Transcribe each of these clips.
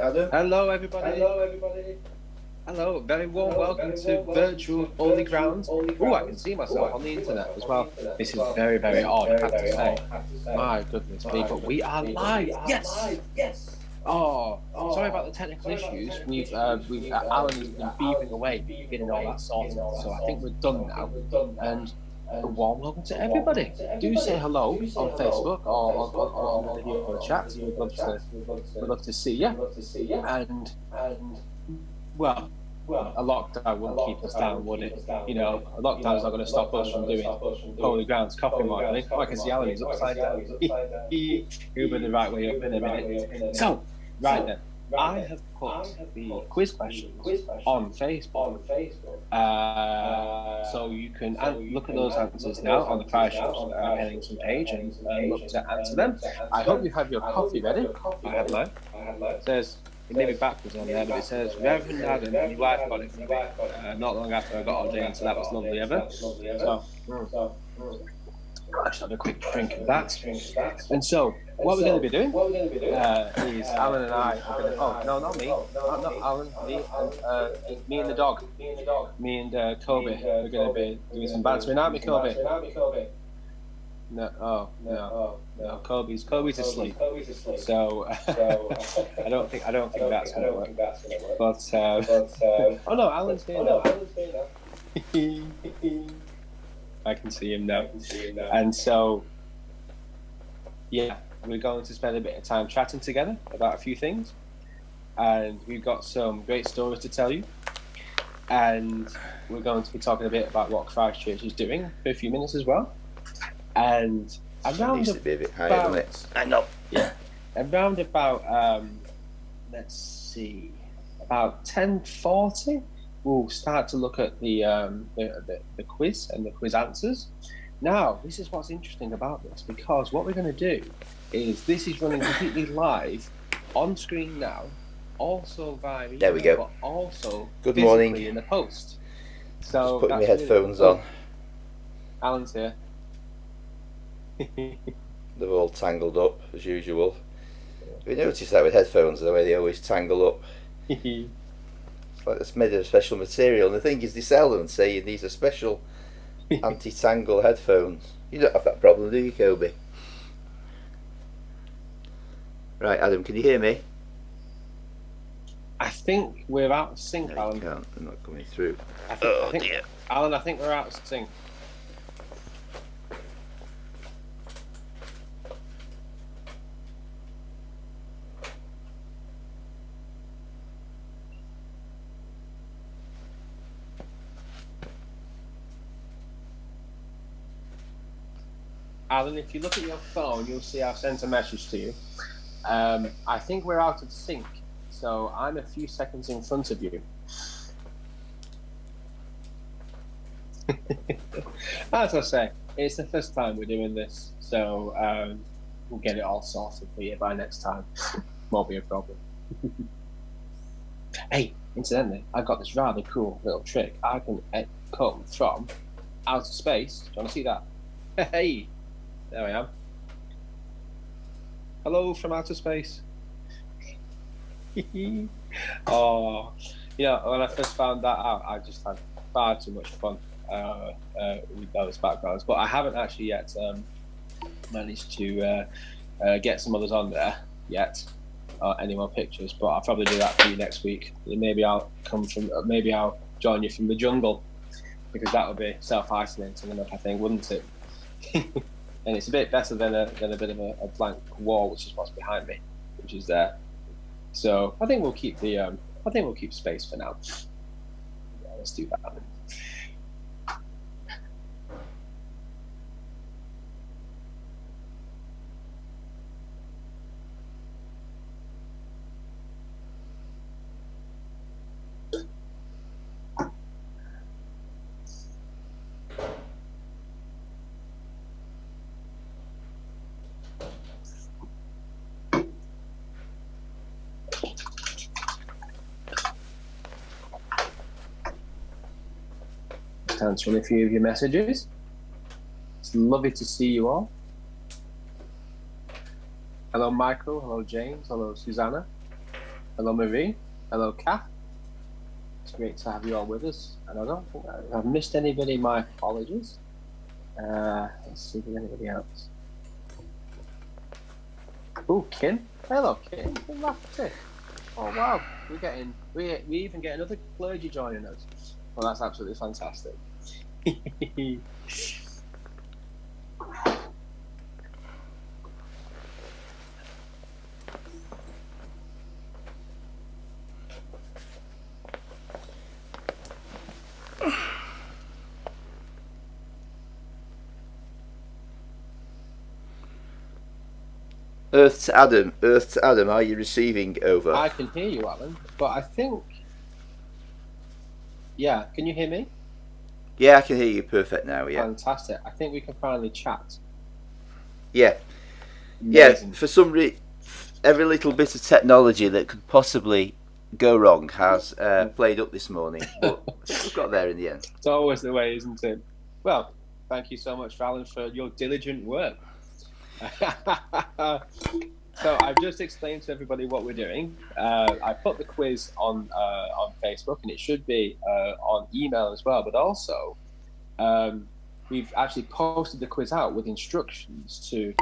Hello, everybody. Hello, very warm welcome to virtual Holy Grounds. Oh, I can see myself on the internet as well. This is very, very odd, I have to say. My goodness me, but we are live. Yes. Oh, sorry about the technical issues. Alan has been beaving away, getting all that sorted. So I think we're done now. And a warm welcome to everybody. Do say hello on Facebook or on the video chat. We'd love to see you. And well, a lockdown wouldn't keep us down, would it? You know, a lockdown's not going to stop us from doing Holy Grounds coffee morning. I can see Alan is upside down. He'll be the right way up in a minute. So, right then, I have put the quiz questions on Facebook. So you can look at those answers now on the Christ Church Pennington page and look to answer them. I hope you have your coffee ready. I have mine. It says, it may be backwards on there, but it says, Reverend Adam, your wife got it for me. Not long after I got ordained, so that was lovely of her. So, I just have a quick drink of that. And so, what we're going to be doing is Alan and I are going to... Oh, no, not me. Not Alan. Me and the dog. Me and Kobe. We're going to be doing some bantering, aren't we, Kobe? No. Kobe's asleep. So I don't think that's going to work. But oh no, Alan's here now. I can see him now. And so yeah, we're going to spend a bit of time chatting together about a few things, and we've got some great stories to tell you. And we're going to be talking a bit about what Christ Church is doing for a few minutes as well. And around to be a bit higher, doesn't it? I know. Yeah. Around about let's see, about 10:40, we'll start to look at the quiz and the quiz answers. Now, this is what's interesting about this, because what we're going to do is this is running completely live on screen now, also via email, there we go. but also Good morning in the post. So just putting my headphones on. Alan's here. They're all tangled up as usual. We noticed that with headphones, the way they always tangle up. It's like it's made of special material, and the thing is, they sell them and say these are special anti-tangle headphones. You don't have that problem, do you, Kobe? Right, Adam, can you hear me? I think we're out of sync, No, Alan. you can't. They're not coming through. I think, dear. Alan, I think we're out of sync. Alan, if you look at your phone, you'll see I've sent a message to you. I think we're out of sync, so I'm a few seconds in front of you. As I say, it's the first time we're doing this, so we'll get it all sorted for you by next time. Won't be a problem. Hey, incidentally, I've got this rather cool little trick. I can come from outer space. Do you want to see that? Hey! There I am. Hello from outer space. Oh, you know, when I first found that out, I just had far too much fun with those backgrounds. But I haven't actually yet managed to get some others on there yet, any more pictures. But I'll probably do that for you next week. Maybe I'll join you from the jungle, because that would be self-isolating enough, I think, wouldn't it? And it's a bit better than a bit of a blank wall, which is what's behind me, which is there. So I think we'll keep space for now. Yeah, let's do that. Answering a few of your messages. It's lovely to see you all. Hello, Michael. Hello, James. Hello, Susanna. Hello, Marie. Hello, Kath. It's great to have you all with us. And I don't think I've missed anybody. My apologies. Let's see if there's anybody else. Oh, Kim. Hello, Kim. Kim Lafferty. Oh wow, we even get another clergy joining us. Well, that's absolutely fantastic. Earth to Adam, are you receiving over? I can hear you, Alan, but I think... Yeah, can you hear me? Yeah, I can hear you perfect now, yeah. Fantastic. I think we can finally chat. Yeah. Amazing. Yeah, for some reason, every little bit of technology that could possibly go wrong has played up this morning, but we got there in the end. It's always the way, isn't it? Well, thank you so much, Alan, for your diligent work. So I've just explained to everybody what we're doing. I put the quiz on Facebook, and it should be on email as well. But also, we've actually posted the quiz out with instructions to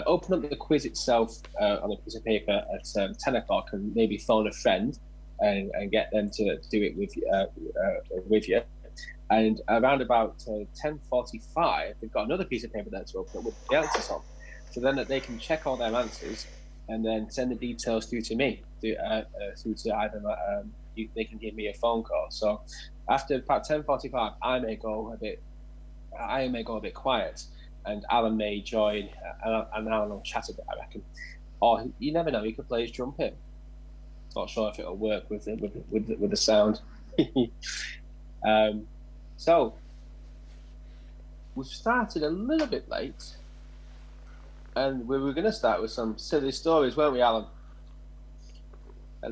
open up the quiz itself on a piece of paper at 10 o'clock, and maybe phone a friend and get them to do it with you. And around about 10:45, we've got another piece of paper there to open up with the answers on. So then that they can check all their answers and then send the details through to me, through to either they can give me a phone call. So after about 10:45, I may go a bit quiet, and Alan may join, and Alan will chat a bit, I reckon. Or you never know, he could play his trumpet. Not sure if it'll work with the sound. So we've started a little bit late. And we were going to start with some silly stories, weren't we, Alan?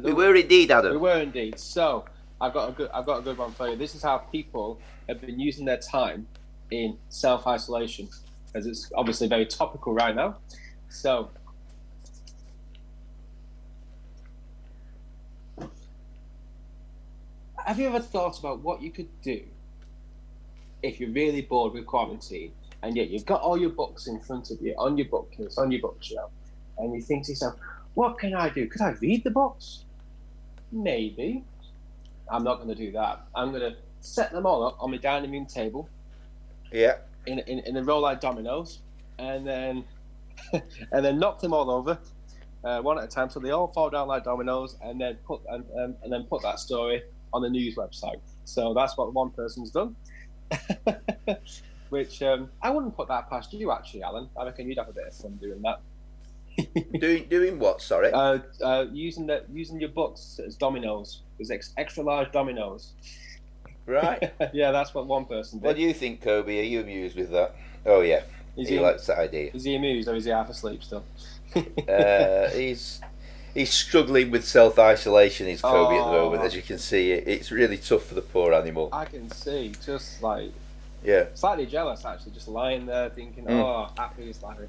We were indeed, Adam. We were indeed. So I've got a good one for you. This is how people have been using their time in self-isolation, as it's obviously very topical right now. So have you ever thought about what you could do if you're really bored with quarantine? And yet you've got all your books in front of you, on your bookcase, on your bookshelf, and you think to yourself, what can I do? Could I read the books? Maybe. I'm not going to do that. I'm going to set them all up on my dining room table. Yeah. In a row like dominoes, and then knock them all over, one at a time, so they all fall down like dominoes, and then put that story on the news website. So that's what one person's done. Which I wouldn't put that past you, actually, Alan. I reckon you'd have a bit of fun doing that. doing what? Sorry. Using your books as dominoes, as extra large dominoes. Right. Yeah, that's what one person did. What do you think, Kobe? Are you amused with that? Oh yeah. He likes that idea. Is he amused, or is he half asleep still? He's struggling with self-isolation. Is Kobe at the moment, as you can see. It's really tough for the poor animal. I can see, just like. Yeah. Slightly jealous, actually, just lying there thinking, happy as Larry.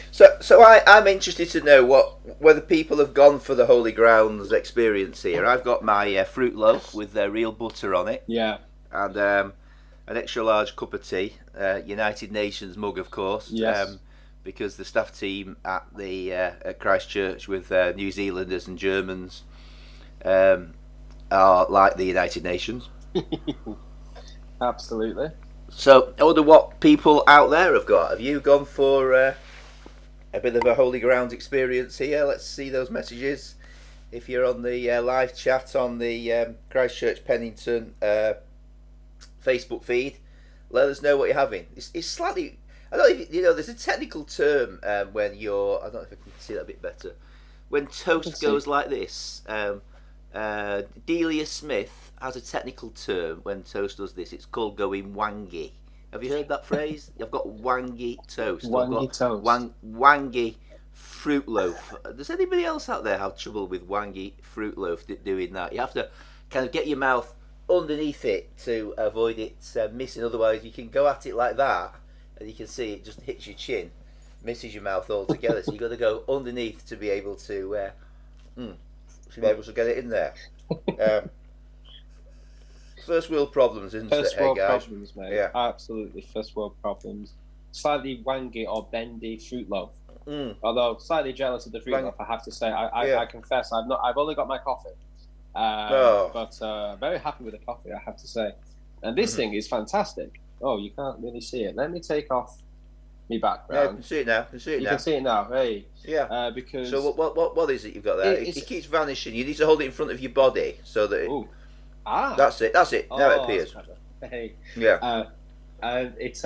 So I'm interested to know whether people have gone for the Holy Grounds experience here. I've got my fruit loaf with real butter on it. Yeah. And an extra large cup of tea, United Nations mug, of course. Yes. Because the staff team at the at Christ Church with New Zealanders and Germans are like the United Nations. Absolutely. So, I wonder what people out there have got. Have you gone for a bit of a Holy Ground experience here? Let's see those messages. If you're on the live chat on the Christ Church Pennington Facebook feed, let us know what you're having. It's slightly... I don't know if you know, there's a technical term when you're... I don't know if I can see that a bit better. When toast goes like this... Delia Smith has a technical term when toast does this. It's called going wangy. Have you heard that phrase? I've got wangy toast. Wangy fruit loaf. Does anybody else out there have trouble with wangy fruit loaf doing that? You have to kind of get your mouth underneath it to avoid it missing. Otherwise, you can go at it like that, and you can see it just hits your chin, misses your mouth altogether. So you've got to go underneath to be able to To be able to get it in there. First world problems, isn't it? First Hey world guys. problems, mate. Yeah. Absolutely first world problems. Slightly wangy or bendy fruit loaf. Although slightly jealous of the fruit loaf, I have to say. I confess, I've only got my coffee. But very happy with the coffee, I have to say. And this thing is fantastic. Oh, you can't really see it. Let me take off my background. Yeah, I can see it now. You can see it now. Hey. Yeah. Because so what is it you've got there? It keeps vanishing. You need to hold it in front of your body so that. That's it. Now it appears. Hey. Yeah. And it's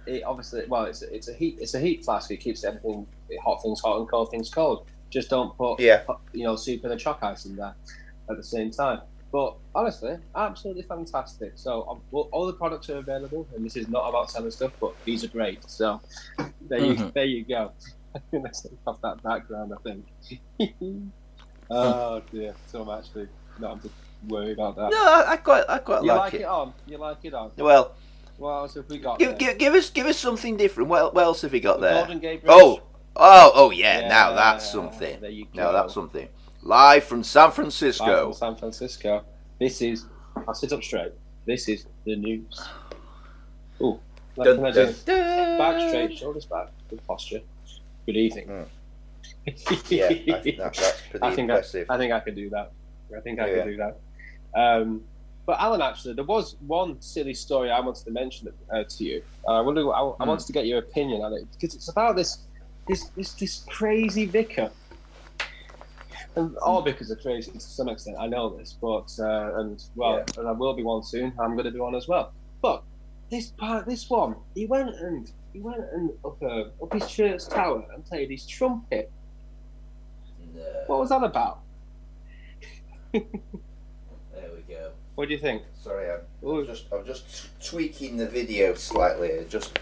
it obviously, well, it's a heat flask. It keeps everything, hot things hot and cold things cold. Just don't put soup and a chalk ice in there at the same time. But honestly, absolutely fantastic. So all the products are available, and this is not about selling stuff, but these are great. So there you go. I'm gonna take off that background, I think. Oh dear. So I'm actually not just worried about that. No, I quite like it. You like it on. Well, what else have we got? Give us something different. What else have we got there? Golden Gate Bridge. Oh yeah. Now that's something. There you go. Now that's something. Live from San Francisco. This is. I'll sit up straight. This is the news. Ooh. Can I do back straight, shoulders back, good posture. Good evening. Yeah, I think that's pretty impressive. I think I could do that. I could do that. But Alan, actually, there was one silly story I wanted to mention to you. I wanted to get your opinion on it because it's about this crazy vicar. And all vicars are crazy to some extent. I know this, but and I will be one soon. I'm going to be one as well. But this one, he went up his church tower and played his trumpet. No. What was that about? There we go. What do you think? Sorry, I'm just tweaking the video slightly. I just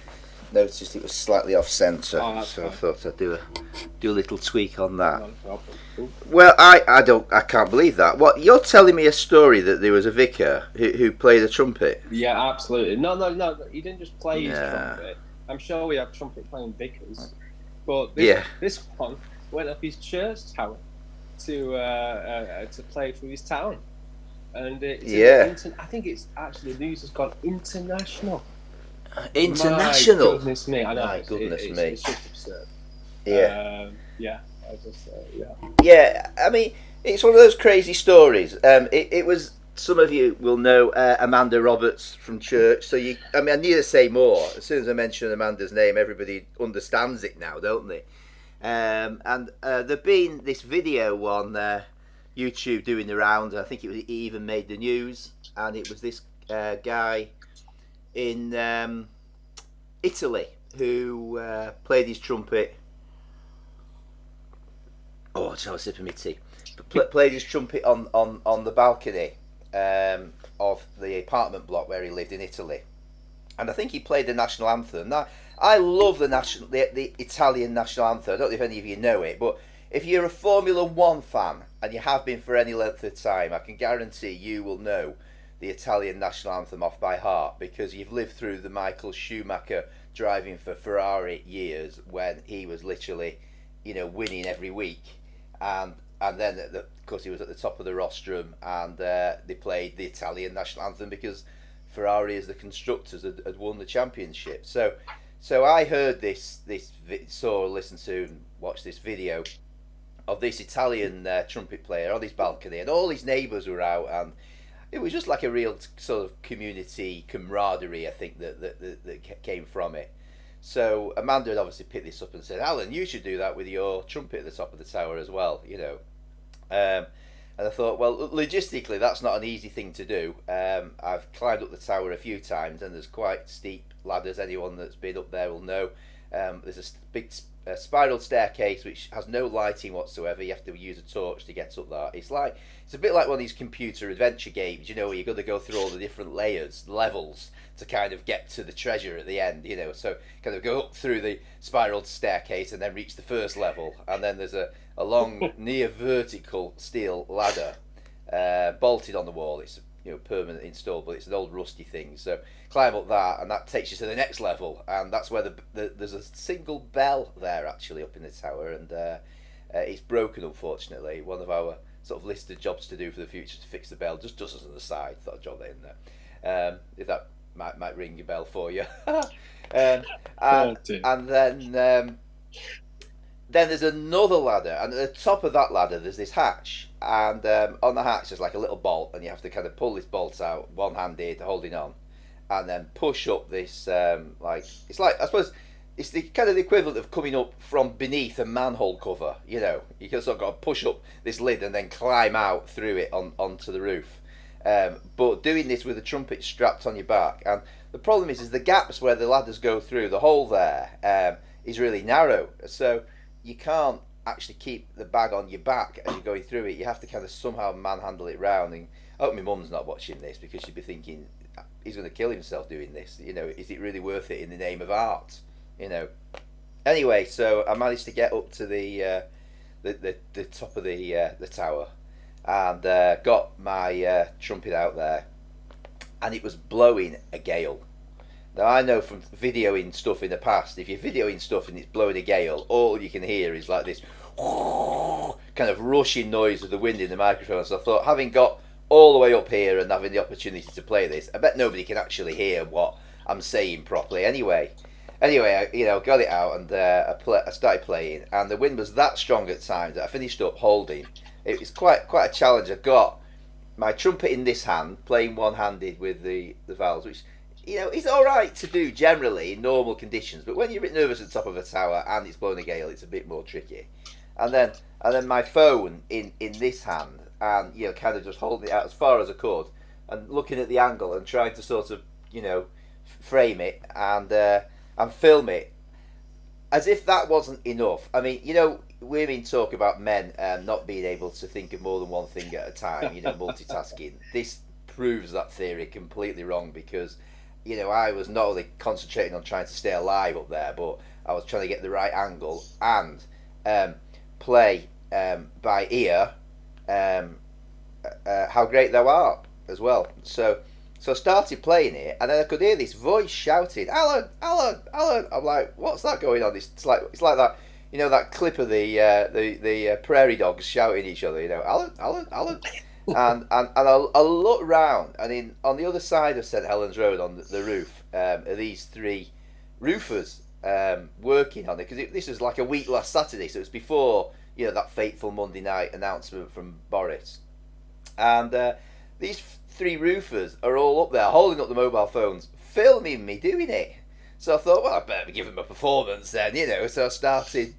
noticed it was slightly off centre, so I thought I'd do a little tweak on that. Not a problem. Well, I can't believe that. What, you're telling me a story that there was a vicar who played a trumpet? Yeah, absolutely. No. He didn't just play his trumpet. I'm sure we have trumpet playing vicars, but this one went up his church tower to play through his town, and I think it's actually the news has gone international. International. My goodness me! I know. My goodness me! It's just absurd. Yeah. I just Yeah, I mean, it's one of those crazy stories. It was. Some of you will know Amanda Roberts from church, so I need to say more. As soon as I mention Amanda's name, everybody understands it now, don't they? And there'd been this video on YouTube doing the rounds. I think it even made the news, and it was this guy in Italy who played his trumpet. Oh, shall I sip of my tea? Played his trumpet on the balcony of the apartment block where he lived in Italy, and I think he played the national anthem. Now, I love the Italian national anthem. I don't know if any of you know it, but if you're a Formula One fan and you have been for any length of time, I can guarantee you will know the Italian national anthem off by heart, because you've lived through the Michael Schumacher driving for Ferrari years when he was literally, winning every week, and then of course he was at the top of the rostrum, and they played the Italian national anthem because Ferrari, as the constructors, had won the championship. So I heard listened to and watched this video of this Italian trumpet player on his balcony, and all his neighbours were out, and it was just like a real sort of community camaraderie, I think, that came from it. So Amanda had obviously picked this up and said, "Alan, you should do that with your trumpet at the top of the tower as well, And I thought, well, logistically, that's not an easy thing to do. I've climbed up the tower a few times, and there's quite steep ladders. Anyone that's been up there will know. There's a big spiral staircase which has no lighting whatsoever. You have to use a torch to get up that. It's a bit like one of these computer adventure games, where you've got to go through all the different levels to kind of get to the treasure at the end, So kind of go up through the spiral staircase and then reach the first level, and then there's a long near vertical steel ladder bolted on the wall. It's permanent installed, but it's an old rusty thing. So climb up that, and that takes you to the next level, and that's where there's a single bell there actually up in the tower, and It's broken, unfortunately. One of our sort of listed jobs to do for the future to fix the bell, just as an aside. Thought I'd drop that in there. If that might ring your bell for you. and Oh, dear. and then there's another ladder, and at the top of that ladder there's this hatch, and on the hatch there's like a little bolt, and you have to kind of pull this bolt out one-handed, holding on, and then push up this it's like, I suppose it's the kind of the equivalent of coming up from beneath a manhole cover. You know, you can sort of got to push up this lid and then climb out through it onto the roof. But doing this with a trumpet strapped on your back, and the problem is the gaps where the ladders go through, the hole there is really narrow, so you can't actually keep the bag on your back as you're going through it. You have to kind of somehow manhandle it round. And I hope my mum's not watching this, because she'd be thinking, he's going to kill himself doing this. You know, is it really worth it in the name of art? You know. Anyway, so I managed to get up to the top of the tower, and got my trumpet out there, and it was blowing a gale. Now, I know from videoing stuff in the past, if you're videoing stuff and it's blowing a gale, all you can hear is like this kind of rushing noise of the wind in the microphone. So I thought, having got all the way up here and having the opportunity to play this, I bet nobody can actually hear what I'm saying properly anyway. Anyway, I got it out, and I started playing, and the wind was that strong at times that I finished up holding. It was quite a challenge. I got my trumpet in this hand, playing one-handed with the valves, which, it's all right to do generally in normal conditions, but when you're a bit nervous at the top of a tower and it's blowing a gale, it's a bit more tricky. And then my phone in this hand, and kind of just holding it out as far as I could, and looking at the angle and trying to sort of frame it and film it. As if that wasn't enough. I mean, women talk about men not being able to think of more than one thing at a time, multitasking. This proves that theory completely wrong, because I was not only concentrating on trying to stay alive up there, but I was trying to get the right angle and play by ear How Great Thou Art as well. So I started playing it, and then I could hear this voice shouting, "Alan, Alan, Alan!" I'm like, "What's that going on?" It's like that, that clip of the prairie dogs shouting at each other, "Alan, Alan, Alan." And I look round, and on the other side of St Helens Road on the roof are these three roofers working on it, because this was like a week last Saturday, so it was before that fateful Monday night announcement from Boris. And these three roofers are all up there holding up the mobile phones, filming me doing it. So I thought, well, I better give them a performance then, So I started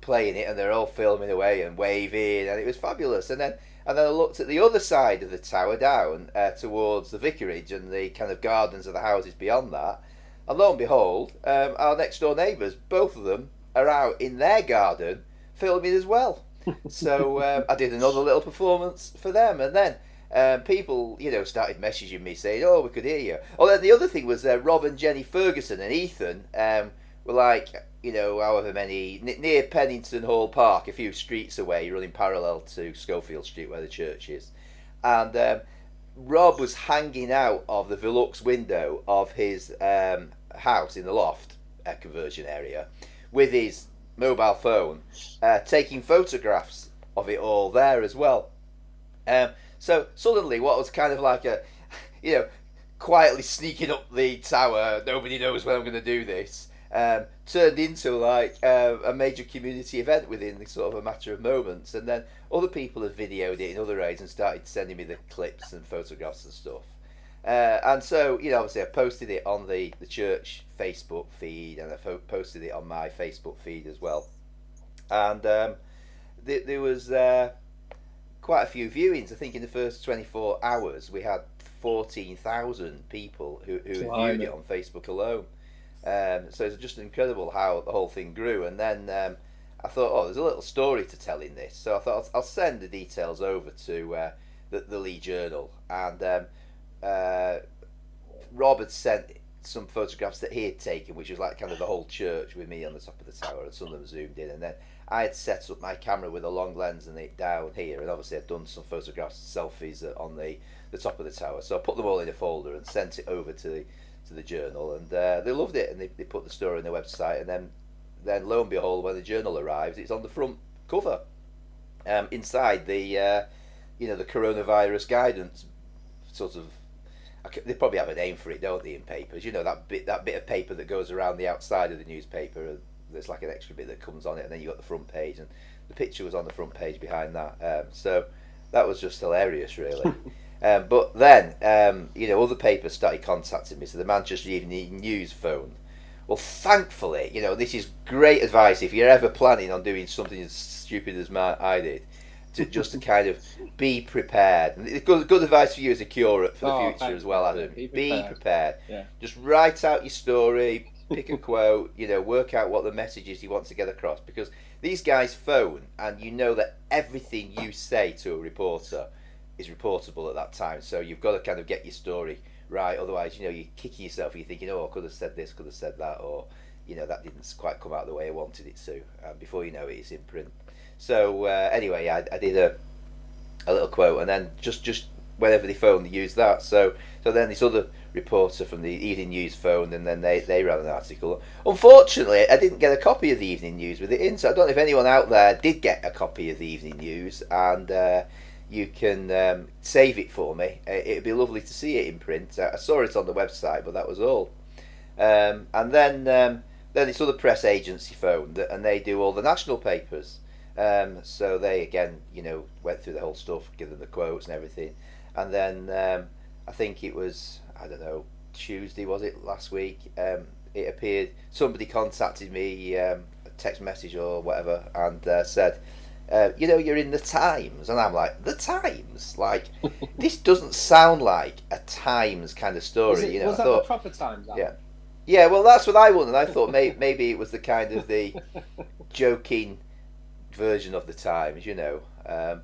playing it, and they're all filming away and waving, and it was fabulous. And then I looked at the other side of the tower down towards the vicarage and the kind of gardens of the houses beyond that. And lo and behold, our next door neighbours, both of them, are out in their garden filming as well. So I did another little performance for them. And then people, started messaging me saying, "Oh, we could hear you." Oh, then the other thing was Rob and Jenny Ferguson and Ethan were like, however many, near Pennington Hall Park, a few streets away, running parallel to Schofield Street where the church is. And Rob was hanging out of the Velux window of his house in the loft conversion area with his mobile phone, taking photographs of it all there as well. So suddenly what was kind of like a, quietly sneaking up the tower, nobody knows when I'm going to do this, turned into like a major community event within sort of a matter of moments. And then other people have videoed it in other ways and started sending me the clips and photographs and stuff. And so, obviously I posted it on the church Facebook feed, and I posted it on my Facebook feed as well. And there was quite a few viewings. I think in the first 24 hours we had 14,000 people who viewed it on Facebook alone. So it's just incredible how the whole thing grew. And then I thought, there's a little story to tell in this. So I thought I'll send the details over to the Lee Journal. And Rob had sent some photographs that he had taken, which was like kind of the whole church with me on the top of the tower, and some of them zoomed in. And then I had set up my camera with a long lens and it down here, and obviously I'd done some photographs, selfies on the top of the tower. So I put them all in a folder and sent it over to the Journal, and they loved it, and they put the story on their website. And then lo and behold, when the Journal arrives, it's on the front cover. Inside the the coronavirus guidance sort of. They probably have a name for it, don't they, in papers? That bit of paper that goes around the outside of the newspaper. There's like an extra bit that comes on it, and then you got the front page, and the picture was on the front page behind that. So that was just hilarious, really. But then, other papers started contacting me. So the Manchester Evening News phoned. Well, thankfully, this is great advice if you're ever planning on doing something as stupid as I did. To kind of be prepared. And it's good advice for you as a curate for the future as well, Adam. Be prepared. Yeah. Just write out your story, pick a quote, work out what the message is you want to get across. Because these guys phone, and you know that everything you say to a reporter is reportable at that time. So you've got to kind of get your story right. Otherwise, you're kicking yourself. You're thinking, I could have said this, could have said that, or that didn't quite come out the way I wanted it to. And before you know it, it's in print. So anyway, I did a little quote, and then just whenever they phoned, they used that. So then this other reporter from the Evening News phoned, and then they ran an article. Unfortunately, I didn't get a copy of the Evening News with it in, so I don't know if anyone out there did get a copy of the Evening News, and you can save it for me. It'd be lovely to see it in print. I saw it on the website, but that was all. And then this other press agency phoned, and they do all the national papers. So they again, went through the whole stuff, give them the quotes and everything, and then I think it was, I don't know, Tuesday was it last week? It appeared somebody contacted me, a text message or whatever, and said, you're in the Times, and I'm like, the Times? Like, this doesn't sound like a Times kind of story. Was that the proper Times? Yeah. Yeah, well, that's what I wondered. I thought maybe it was the kind of the joking version of the Times,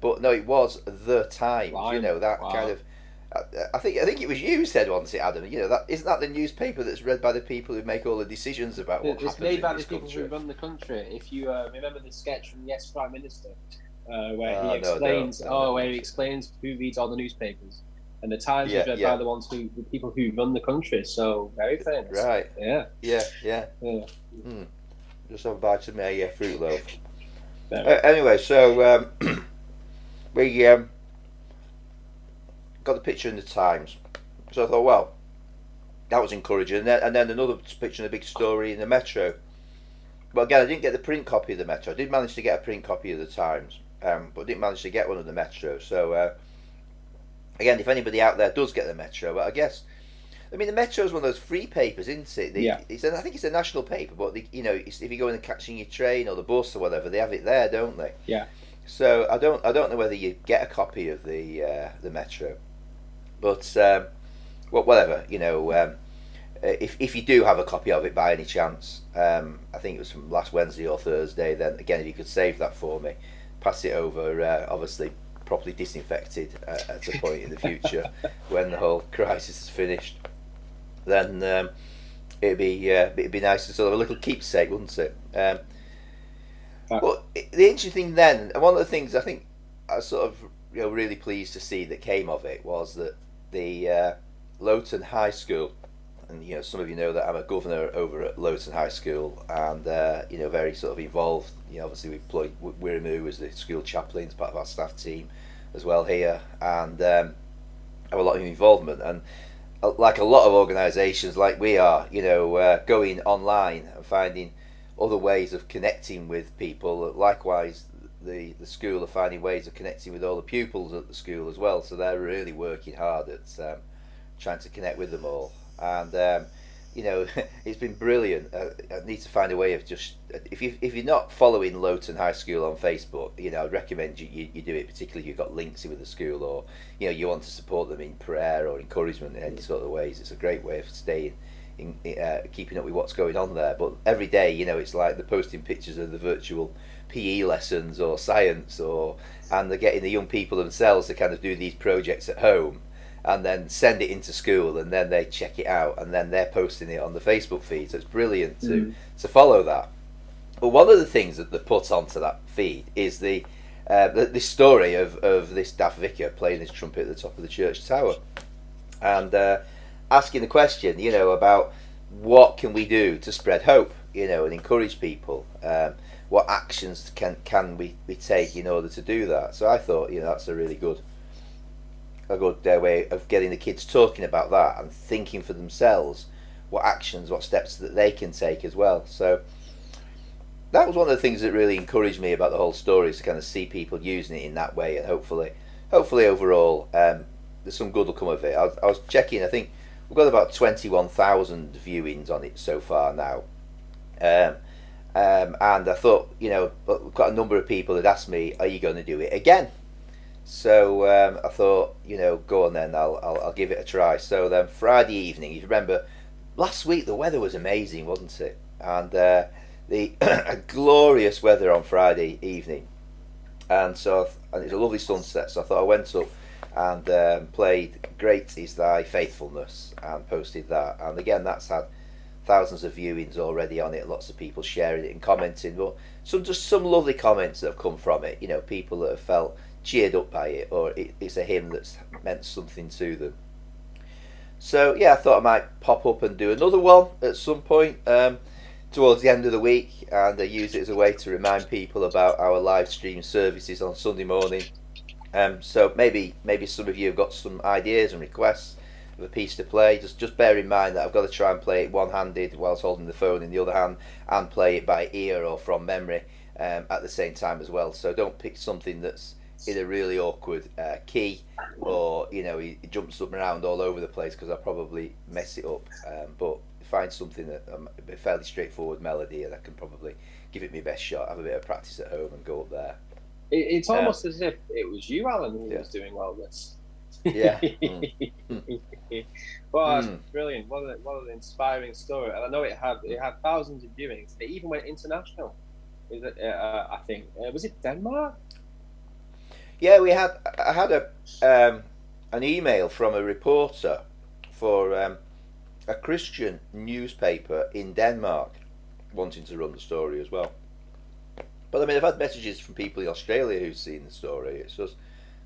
but no, it was the Times. Kind of. I think it was you said once, Adam. That isn't that the newspaper that's read by the people who make all the decisions about what happens in this country. It's made by the people who run the country. If you remember the sketch from Yes Prime Minister, where he explains who reads all the newspapers, and the Times is read by the people who run the country. So very famous. Right. Yeah. Just have a bite of my fruit loaf. Anyway, so we got the picture in the Times. So I thought, well, that was encouraging. And then another picture and a big story in the Metro. But again, I didn't get the print copy of the Metro. I did manage to get a print copy of the Times, but I didn't manage to get one of the Metro. So again, if anybody out there does get the Metro, but I guess, the Metro is one of those free papers, isn't it? I think it's a national paper, but if you go in and catching your train or the bus or whatever, they have it there, don't they? Yeah. So I don't know whether you get a copy of the Metro, but whatever, if you do have a copy of it by any chance, I think it was from last Wednesday or Thursday. Then again, if you could save that for me, pass it over. Obviously, properly disinfected at a point in the future when the whole crisis is finished. Then it'd be nice to sort of a little keepsake, wouldn't it? But the interesting thing then, and one of the things I think I was sort of really pleased to see that came of it was that the Lowton High School, and some of you know that I'm a governor over at Lowton High School, and very sort of involved. Obviously we employ Wiramu as the school chaplain as part of our staff team as well here, and have a lot of involvement. And like a lot of organisations, like we are, going online and finding other ways of connecting with people. Likewise, the school are finding ways of connecting with all the pupils at the school as well. So they're really working hard at trying to connect with them all. And it's been brilliant. I need to find a way of just if you're not following Lowton High School on Facebook, I'd recommend you do it, particularly if you've got links in with the school, or you want to support them in prayer or encouragement in any sort of ways. It's a great way of staying in keeping up with what's going on there. But every day, it's like they're posting pictures of the virtual PE lessons or science, and they're getting the young people themselves to kind of do these projects at home and then send it into school, and then they check it out, and then they're posting it on the Facebook feed. So it's brilliant to follow that. But one of the things that they put onto that feed is this story of this daft vicar playing his trumpet at the top of the church tower, and asking the question, about what can we do to spread hope, and encourage people. what actions can we take in order to do that. So I thought, that's a really good way of getting the kids talking about that and thinking for themselves what actions, what steps that they can take as well. So that was one of the things that really encouraged me about the whole story, is to kind of see people using it in that way, and hopefully overall there's some good will come of it. I was checking, I think we've got about 21,000 viewings on it so far now, and I thought, we've got a number of people that asked me, are you going to do it again? So I thought, go on then, I'll give it a try. So then Friday evening, you remember last week the weather was amazing, wasn't it? And the a glorious weather on Friday evening, and it's a lovely sunset. So I thought I went up and played "Great Is Thy Faithfulness" and posted that. And again, that's had thousands of viewings already on it. Lots of people sharing it and commenting. But some lovely comments that have come from it. People that have felt cheered up by it, or it's a hymn that's meant something to them. So yeah, I thought I might pop up and do another one at some point towards the end of the week, and use it as a way to remind people about our live stream services on Sunday morning. So maybe some of you have got some ideas and requests of a piece to play. Just bear in mind that I've got to try and play it one-handed whilst holding the phone in the other hand, and play it by ear or from memory at the same time as well. So don't pick something that's in a really awkward key, or he jumps up and around all over the place, because I'll probably mess it up. But find something that a fairly straightforward melody, and I can probably give it my best shot, have a bit of practice at home and go up there. It's almost as if it was you, Alan, who was doing all this. Yeah. Well, that's brilliant. What an inspiring story. And I know it had thousands of viewings. It even went international. Is it? I think was it Denmark? Yeah, I had an email from a reporter for a Christian newspaper in Denmark wanting to run the story as well. But I mean, I've had messages from people in Australia who've seen the story. It's just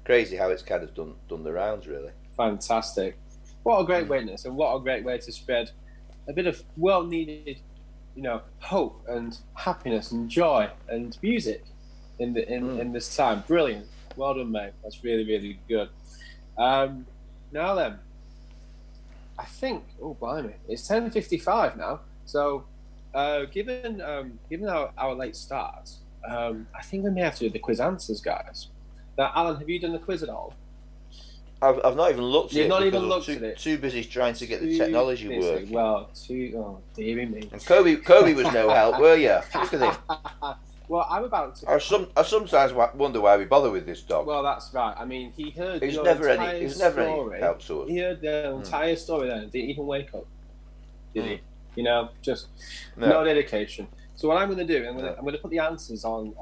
crazy how it's kind of done the rounds, really. Fantastic. What a great witness, and what a great way to spread a bit of well-needed, hope and happiness and joy and music in this time. Brilliant. Well done, mate. That's really, really good. Now then, I think, blimey, it's 10:55 now. So, given our late start, I think we may have to do the quiz answers, guys. Now, Alan, have you done the quiz at all? I've not even looked at it. You've not even looked at it? Too busy trying to get the technology working. Well, dearie me. And Kobe was no help, were you? Look at him. Well, I'm about to. I sometimes wonder why we bother with this dog. Well, that's right. I mean, he heard He's your never entire any story. help to us. He heard the entire story then and didn't even wake up. Did he? Just no dedication. So what I'm going to do, I'm going to put the answers on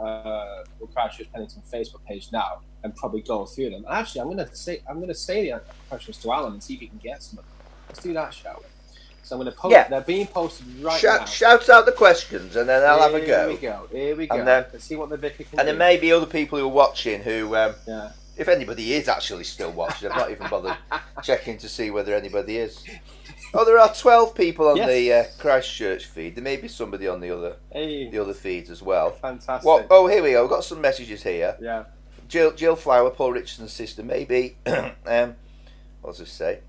the Christ Church Pennington Facebook page now, and probably go through them. Actually, I'm going to say the questions to Alan and see if he can get some of them. Let's do that, shall we? So I'm going to post. Yeah. They're being posted right now. Shout out the questions, and then I'll have a go. Here we go. And then, let's see what the vicar can do. And there may be other people who are watching who, if anybody is actually still watching, I've not even bothered checking to see whether anybody is. Oh, there are 12 people on the Christ Church feed. There may be somebody on the other feeds as well. Fantastic. Here we go. We've got some messages here. Yeah. Jill Flower, Paul Richardson's sister, maybe. What does this say?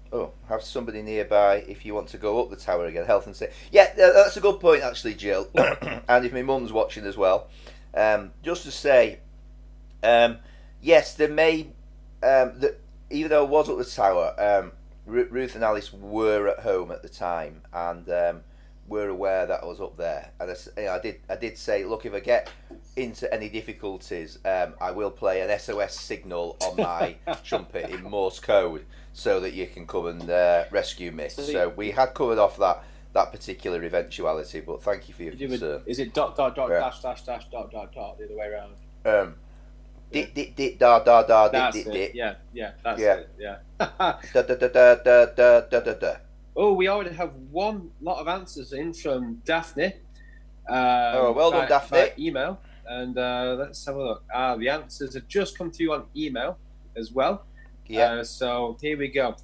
Have somebody nearby if you want to go up the tower again. Health and safety. Yeah, that's a good point, actually, Jill. And if my mum's watching as well. Just to say, yes, there may... even though I was up the tower, Ruth and Alice were at home at the time, and were aware that I was up there. And I did say, look, if I get into any difficulties, I will play an SOS signal on my trumpet in Morse code, so that you can come and rescue me. So we had covered off that particular eventuality, but thank you for your concern. Is it ... dash the other way around? That's it. Yeah, that's it. Yeah. Oh, we already have one lot of answers in from Daphne. Well done, Daphne. By email, and let's have a look. The answers have just come through on email as well. Yeah. So here we go.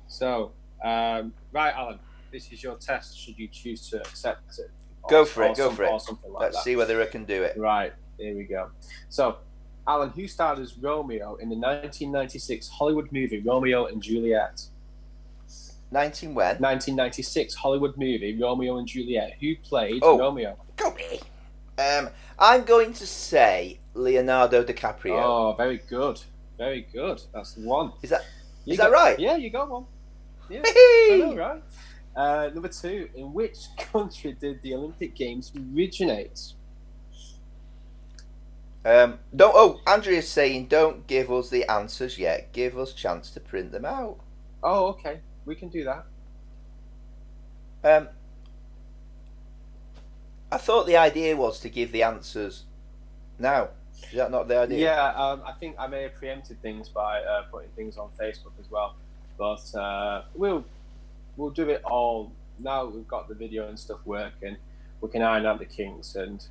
So, right, Alan, this is your test. Should you choose to accept it? Go for it. Or something like Let's that. see whether I can do it. Right, here we go. So, Alan, who starred as Romeo in the 1996 Hollywood movie Romeo and Juliet? 1996 Hollywood movie Romeo and Juliet. Who played Romeo? Go me. I'm going to say Leonardo DiCaprio. Oh, very good. Very good. That's the one. Is that right? Yeah, you got one. Yeah, I know, right? Number 2. In which country did the Olympic Games originate? Andrea's saying don't give us the answers yet. Give us a chance to print them out. Oh, okay. We can do that. I thought the idea was to give the answers now. Is that not the idea? Yeah, I think I may have preempted things by putting things on Facebook as well. But we'll do it all now. We've got the video and stuff working. We can iron out the kinks and.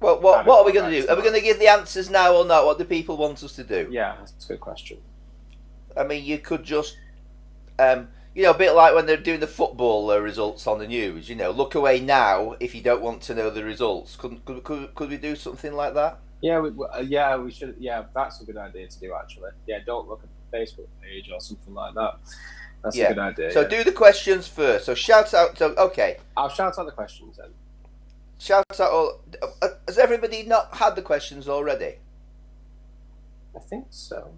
Well, what are we going to do? Are we going to give the answers now or not? What do people want us to do? Yeah, that's a good question. I mean, you could just, a bit like when they're doing the football results on the news. Look away now if you don't want to know the results. Could we do something like that? Yeah, we should. Yeah, that's a good idea to do actually. Yeah, don't look at the Facebook page or something like that. That's a good idea. So do the questions first. So shout out. So okay, I'll shout out the questions then. Shout out all. Has everybody not had the questions already? I think so.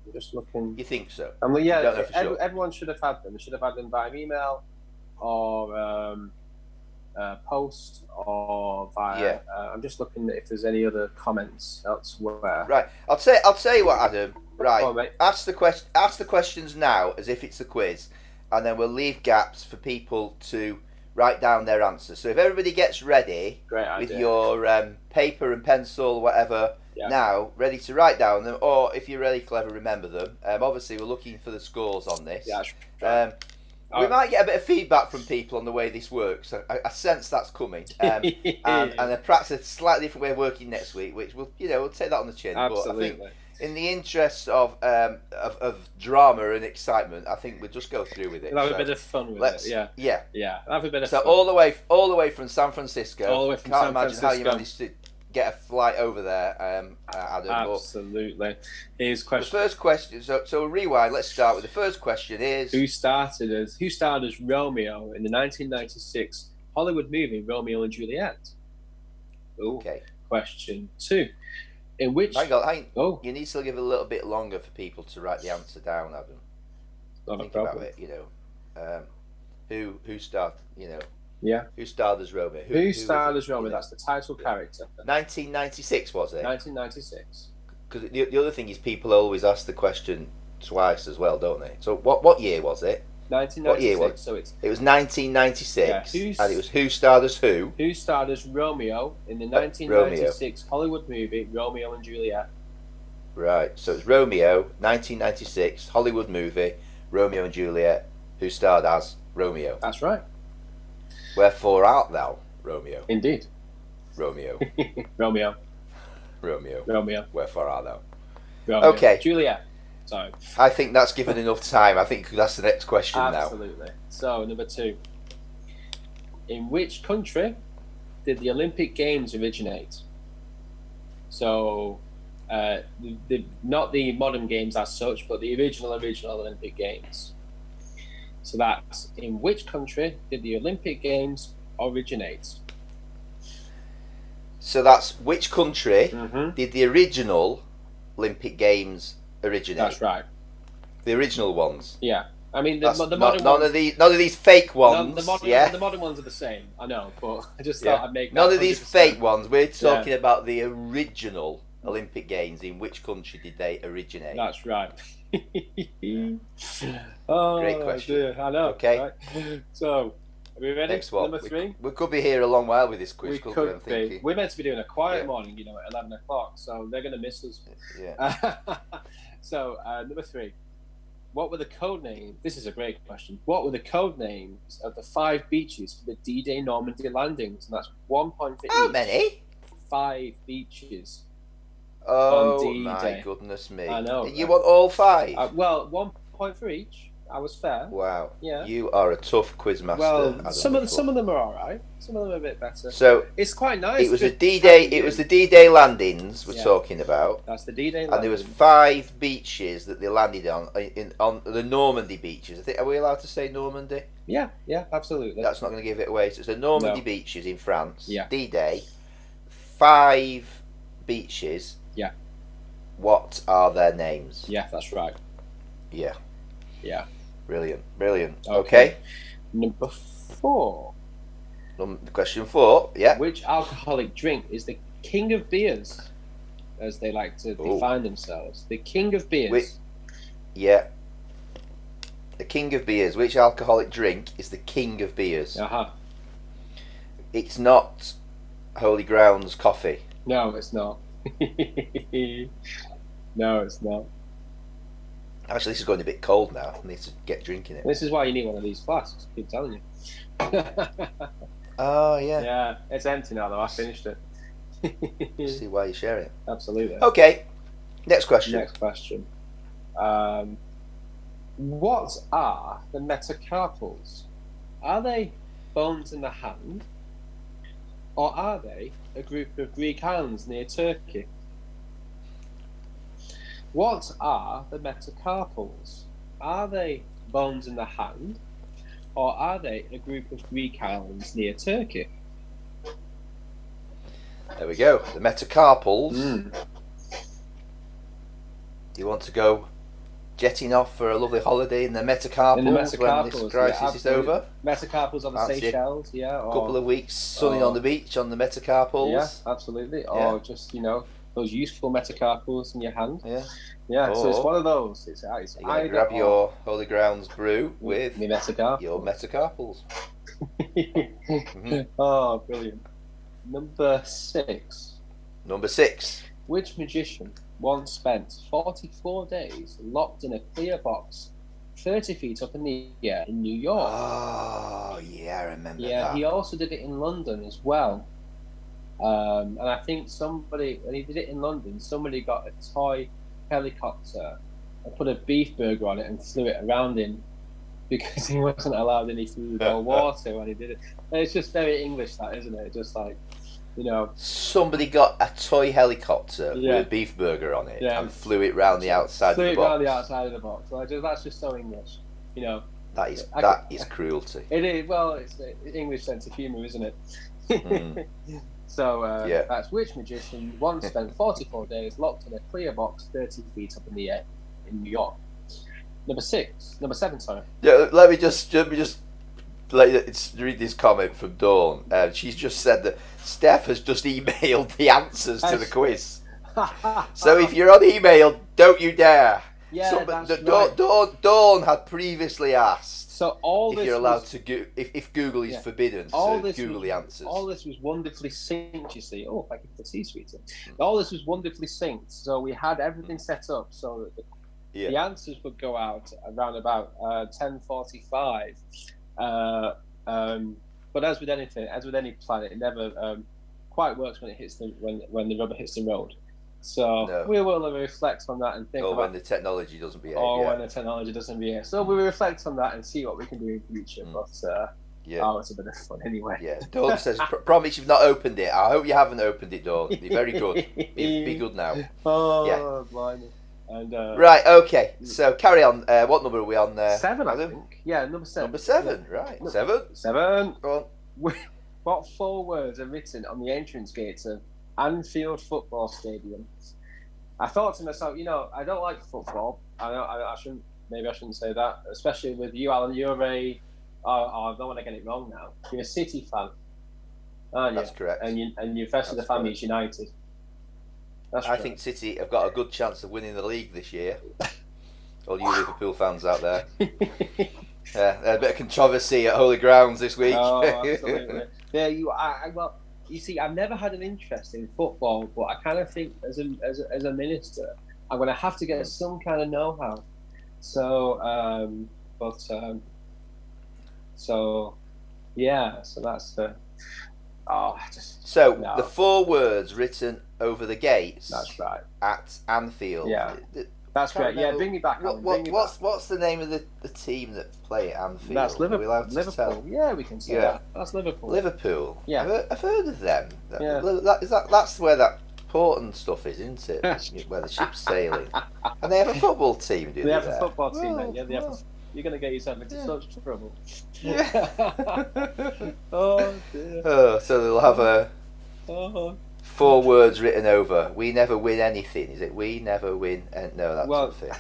I'm just looking. You think so? Yeah, don't know for sure. Everyone should have had them. They should have had them by email or post or via. Yeah. I'm just looking if there's any other comments elsewhere. Right. I'll tell you what, Adam. Right. Go on, mate. Ask the questions now as if it's a quiz, and then we'll leave gaps for people to write down their answers. So if everybody gets ready with your paper and pencil, whatever, now ready to write down them, or if you're really clever, remember them. Obviously, we're looking for the scores on this. Yeah. We might get a bit of feedback from people on the way this works. I sense that's coming, and perhaps a slightly different way of working next week, which we'll take that on the chin. Absolutely. But I think in the interest of drama and excitement, I think we'll just go through with it. We'll have a bit of fun with it. Yeah. Have a bit of fun. So all the way from San Francisco. All the way from Can't San imagine Francisco. how you managed to get a flight over there, Adam. Absolutely. Here's question. The first question. So rewind. Let's start with the first question. Is who starred as Romeo in the 1996 Hollywood movie Romeo and Juliet? Ooh. Okay. Question 2. In which? Hang on. You need to give it a little bit longer for people to write the answer down, Adam. Not Think a problem. about it. Who starred? Yeah. Who starred as Romeo? Who starred as Romeo? That's the title character. 1996 was it? 1996. Because the other thing is people always ask the question twice as well, don't they? So what year was it? 1996. What year was it? So It was 1996, Yeah. and it was who starred as who? Who starred as Romeo in the 1996 Hollywood movie Romeo and Juliet? Right. So it's Romeo, 1996 Hollywood movie Romeo and Juliet. Who starred as Romeo? That's right. Wherefore art thou, Romeo? Indeed. Romeo. Romeo. Wherefore art thou? Romeo. Okay. Juliet. Sorry. I think that's given enough time. I think that's the next question now. Absolutely. So, number 2. In which country did the Olympic Games originate? So, not the modern games as such, but the original Olympic Games. So that's in which country did the Olympic Games originate? So that's which country did the original Olympic Games originate? That's right. The original ones. Yeah, I mean the modern none ones, of these fake ones. The modern ones are the same. I know, but I just thought I'd make none that of these 100%. fake ones. We're talking about the original Olympic Games. In which country did they originate? That's right. Great question. Dear, I know. Okay. Right? So, are we ready? Next one. Number 3. We could be here a long while with this quiz. We couldn't could we? be. We're meant to be doing a quiet morning, at 11 o'clock, so they're going to miss us. Yeah. So, number 3. What were the code names? This is a great question. What were the code names of the 5 beaches for the D-Day Normandy landings? And that's 1 point for How each. many? 5 beaches. Oh on D-Day. my goodness me! I know. You want all 5? Well, 1 point for each. I was fair. Wow. Yeah. You are a tough quizmaster. Well, Adam some of Whittle. them are all right. Some of them are a bit better. So it's quite nice. it was to the D-Day. chat with It you. was the D-Day landings we're Yeah. talking about. That's the D-Day landing. And there was 5 beaches that they landed on the Normandy beaches. I think, are we allowed to say Normandy? Yeah, absolutely. That's not going to give it away. So it's the Normandy No. beaches in France. Yeah. D-Day. 5 beaches. Yeah. What are their names? Yeah, that's right. Yeah. Yeah. Brilliant. Okay. Number 4. Question 4. Yeah. Which alcoholic drink is the king of beers, as they like to define themselves? The king of beers. Yeah. The king of beers. Which alcoholic drink is the king of beers? It's not Holy Grounds coffee. No, it's not. No, it's not. Actually, this is going a bit cold now. I need to get drinking it. This is why you need one of these flasks. I keep telling you. Oh, yeah. Yeah, it's empty now though. I finished it. See why you're sharing it. Absolutely. Okay. Next question. What are the metacarpals? Are they bones in the hand, or are they a group of Greek islands near Turkey? What are the metacarpals? Are they bones in the hand, or are they a group of Greek islands near Turkey? There we go. The metacarpals. Do you want to go jetting off for a lovely holiday in the metacarpals, when this crisis is over? Metacarpals on the Seychelles, a couple of weeks sunning on the beach on the metacarpals. Yeah, absolutely. Or just, those useful metacarpals in your hand. Yeah. So it's one of those. It's you gotta grab your Holy Grounds brew with your metacarpals. Oh, brilliant. Number 6. Which magician once spent 44 days locked in a clear box 30 feet up in the air in New York? Oh, yeah, I remember that. Yeah, he also did it in London as well. And I think when he did it in London, somebody got a toy helicopter and put a beef burger on it and flew it around him because he wasn't allowed any food or water when he did it. And it's just very English, that, isn't it? Just like, somebody got a toy helicopter with a beef burger on it and flew it round the outside of the box. Flew it round the outside of the box. That's just so English, That is cruelty. It is. Well, it's the English sense of humour, isn't it? So that's which magician once spent 44 days locked in a clear box 30 feet up in the air in New York? Number 7, sorry. Yeah, let me just read this comment from Dawn. She's just said that Steph has just emailed the answers to the quiz. So if you're on email, don't you dare. Yeah, that's right. Dawn had previously asked. So all if you're allowed to if Google is forbidden to Google the answers. All this was wonderfully synced, you see. Oh, thank you for the tea, sweetie. All this was wonderfully synced. So we had everything set up so that the answers would go out around about 10:45. But as with anything, as with any planet, it never quite works when it hits when the rubber hits the road. So we will reflect on that and think about when the technology doesn't behave. When the technology doesn't behave. So we reflect on that and see what we can do in the future. But it's a bit of fun anyway. Yeah. Dawn says, promise you've not opened it. I hope you haven't opened it, Dawn. Be very good. Be good now. Blimey. And, right, okay. So carry on. What number are we on there? 7, I think. Yeah, number 7. Number 7, right. 7. Go on. What 4 words are written on the entrance gates of Anfield Football Stadium? I thought to myself, I don't like football. I shouldn't say that, especially with you, Alan. You're I don't want to get it wrong now. You're a City fan, aren't you? That's correct. And your rest of the family is United. I think City have got a good chance of winning the league this year. All you Liverpool fans out there. A bit of controversy at Holy Grounds this week. Oh, absolutely. Yeah, you see, I've never had an interest in football, but I kind of think as a minister, I'm going to have to get some kind of know-how. So that's the. The 4 words written over the gates. That's right. At Anfield. Yeah. That's Can't great. Yeah, remember bring me back, Alan. Bring me back. What's the name of the team that play at Anfield? That's Are we Liverpool. allowed to Liverpool. tell? Yeah, we can say that. That's Liverpool. Liverpool. Yeah. I've heard of them. Yeah. That's where that port and stuff is, isn't it? Where the ship's sailing. And they have a football team, do they? They have there? a football team, Well, mate. Yeah, they have. well. You're going to get yourself into such trouble. Yeah. Oh, dear. Oh, so they'll have a Oh. 4 words written over. We never win anything. Is it? We never win. No, that's Well, not fit.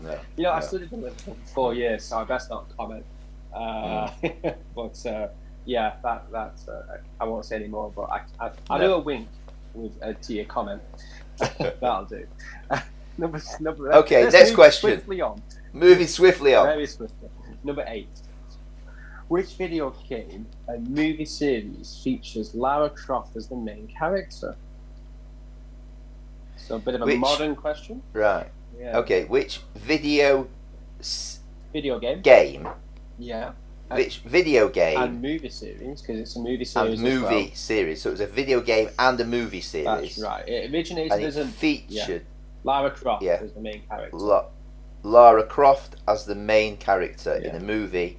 No. you know, I No. studied in Liverpool for 4 years, so I best not comment. But yeah, that's I won't say any more. But I'll do a wink to your comment. That'll do. Okay, let's next move question. Swiftly on. Moving swiftly on. Very swiftly. Number 8. Which video game and movie series features Lara Croft as the main character? So a bit of a modern question. Right. Yeah. Okay, which video game? Yeah. Which video game and movie series, because it's a movie series. and movie series. So it was a video game and a movie series. That's right. It originated And as it a featured Lara Croft as the main character. Lara Croft as the main character Yeah. in a movie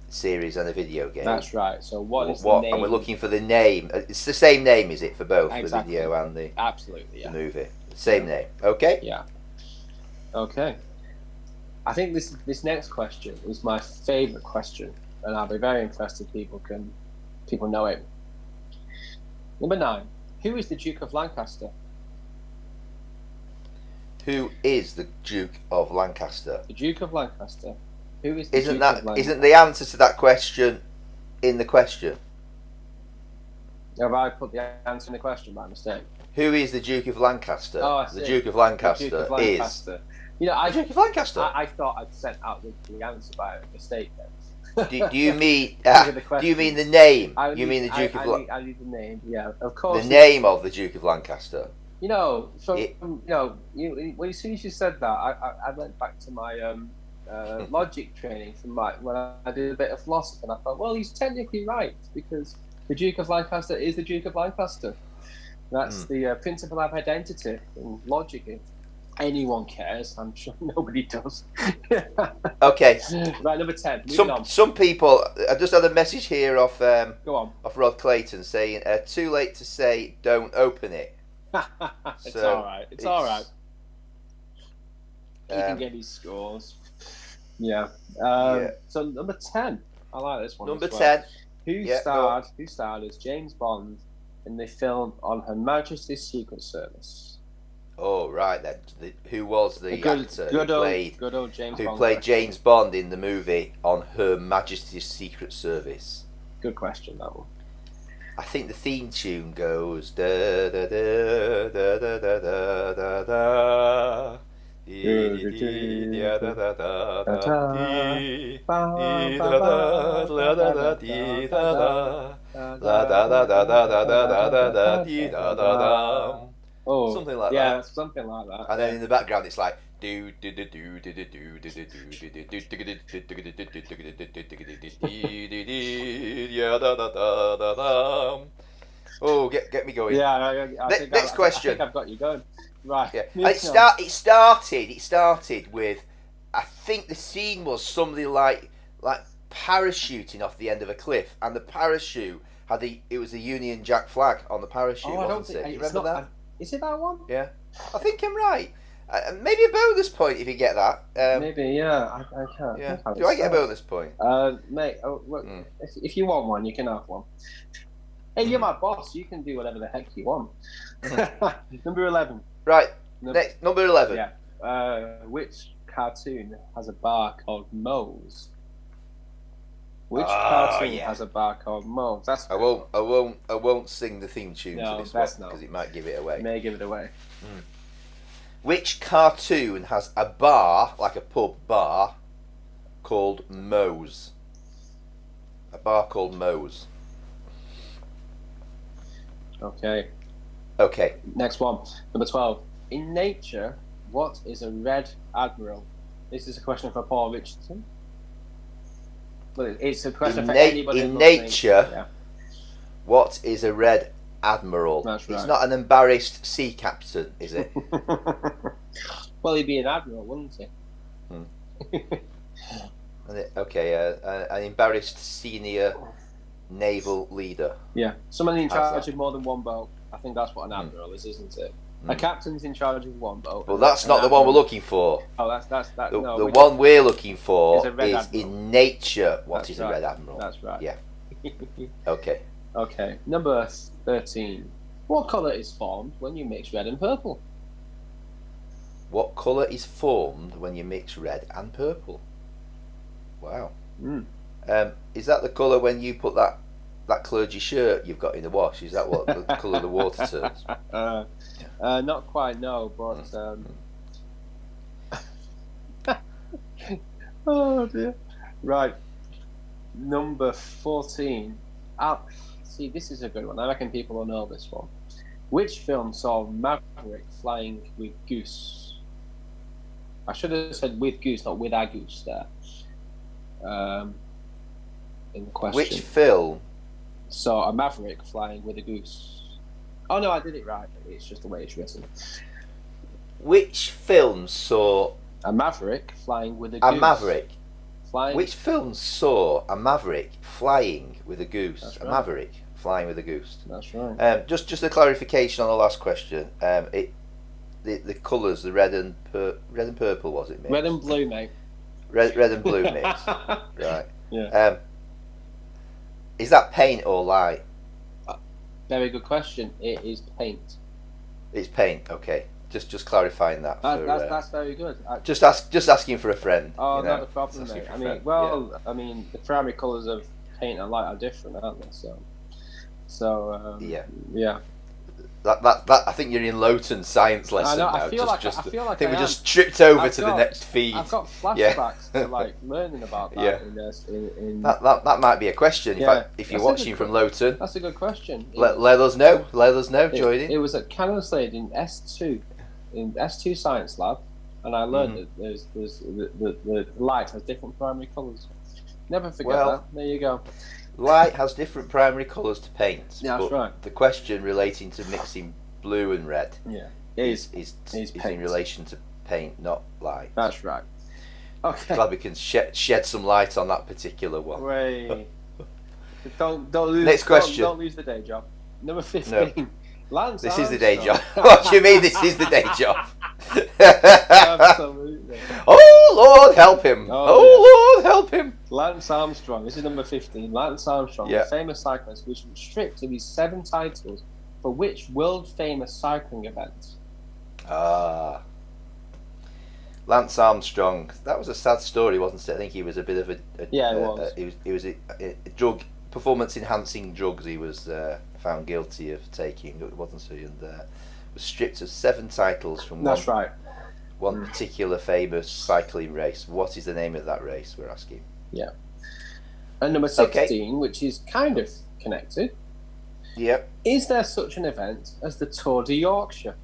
series and a video game. That's right. So what is the name? And we're looking for the name. It's the same name, is it, for both Exactly. the video and the Absolutely, yeah. movie? Same name. Okay. Yeah. Okay. I think this next question is my favourite question, and I'll be very impressed if people know it. Number 9. Who is the Duke of Lancaster? Who is the Duke of Lancaster? The Duke of Lancaster. Who is the Isn't Duke that of Lancaster? isn't the answer to that question in the question? Have I put the answer in the question by mistake? Who is the Duke of Lancaster? Oh, I see. The Duke of Lancaster, The Duke of Lancaster. You know, the Duke of Lancaster. I thought I'd sent out the answer by mistake then. do you mean The do you mean the name? I You mean the Duke of I need the name. Yeah, of course. the name of the Duke of Lancaster? You know, so It- when as soon as you said that, I went back to my logic training from when I did a bit of philosophy, and I thought, well, he's technically right because the Duke of Lancaster is the Duke of Lancaster. That's the principle of identity and logic. If anyone cares, I'm sure nobody does. Okay. Right, number 10. Moving on. Some people. I just had a message here off Go on. off Rod Clayton saying, "Too late to say, don't open it." It's So, all right. It's all right. He can Um, get his scores. Yeah. Yeah. So number 10. I like this one. Number as well. 10. Who Yeah, starred as James Bond in the film On Her Majesty's Secret Service? Oh right then. Who was the actor good who old James who Bond played question. James Bond in the movie On Her Majesty's Secret Service? Good question, that one. I think the theme tune goes da da da da da da da da da. Dee, dee, dee, dee, da, da, da, da, da, dee, dee, da, da, da, da, da, dee, da, da, da, da, da, da, da, da, da, da, da, dee, da, da, da. Oh, Something like yeah, that. something like that. And then in the background it's like do do do do do do do do do do. Oh, get me going. Yeah, I think Next question. I think I've got you going. Right. Yeah. And it started with, I think the scene was somebody like parachuting off the end of a cliff, and the parachute had it was the Union Jack flag on the parachute, I don't wasn't it? think You it's remember not. that? Is it that one? Yeah, I think I'm right. Maybe a bonus point if you get that. Maybe, yeah. I can't. Yeah. think how Do it I get a starts. bonus point? Mate, if you want one, you can have one. Hey, you're my boss. You can do whatever the heck you want. Number 11. Right. Next, number 11. Yeah. Which cartoon has a bar called Moe's? Which cartoon has a bar called Moe's? That's I won't sing the theme tune No, to this that's one not. because it might give it away. may give it away. Which cartoon has a bar, like a pub bar, called Moe's? A bar called Moe's. Okay. Okay. Next one. Number 12. In nature, what is a red admiral? This is a question for Paul Richardson. Well, it's a question for anybody. In who loves nature, Yeah. what is a red admiral? That's right. It's not an embarrassed sea captain, is it? Well, he'd be an admiral, wouldn't he? Okay, an embarrassed senior naval leader. Yeah, someone in charge of more than one boat. I think that's what an admiral is, isn't it? A captain's in charge of one boat. Well, that's not the one we're looking for. Oh, that's that. The no, one we're looking for is in nature. What is a red admiral? That's right. Yeah. Okay. Okay. Number 13. What colour is formed when you mix red and purple? What colour is formed when you mix red and purple? Wow. Is that the colour when you put that clergy shirt you've got in the wash? Is that what the colour of the water turns? Not quite, no, but oh dear. Right. Number 14. See, this is a good one. I reckon people will know this one. Which film saw Maverick flying with Goose? I should have said with Goose, not with a goose there. In the question. Which film saw a Maverick flying with a goose? Oh no, I did it right. It's just the way it's written. Which film saw a Maverick flying with a goose? A Maverick. Flying. Which film saw a Maverick flying with a goose? That's a right. Maverick flying with a goose. That's right. Just a clarification on the last question. The colours, the red and purple, was it, mate? Red and blue, mate. Red and blue mix. Right. Yeah. Is that paint or light? Very good question. It is paint. It's paint. Okay. Just clarifying that. That's very good. Just asking for a friend. Oh, you know? not a problem, mate. I mean, Yeah. I mean, the primary colours of paint and light are different, aren't they? So. Yeah. That I think you're in Lowton science lesson now. I feel like we just tripped over to the next feed. I've got flashbacks to like learning about that. Yeah. That might be a question. If you're watching from Lowton, that's a good question. Let us know. Let us know. Join in. It was at Canonslade in S2 Science Lab, and I learned that there's the light has different primary colours. Never forget that. There you go. Light has different primary colours to paint. Yeah, that's right. The question relating to mixing blue and red is in relation to paint, not light. That's right. Okay. Glad we can shed some light on that particular one. Wait. Don't lose. Next question. Don't lose the day job. Number 15. No. Lance This Armstrong. is the day job. What do you mean this is the day job? Absolutely. Oh Lord, help him! Oh Lord, help him! Lance Armstrong. This is number 15. Lance Armstrong, the famous cyclist, was stripped of his 7 titles for which world-famous cycling event? Lance Armstrong. That was a sad story, wasn't it? I think he was a bit of a it was. He was a drug performance-enhancing drugs. He was found guilty of taking, wasn't he? And was stripped of 7 titles from one particular famous cycling race. What is the name of that race? We're asking. Yeah. And number 16, which is kind of connected. Yep. Is there such an event as the Tour de Yorkshire?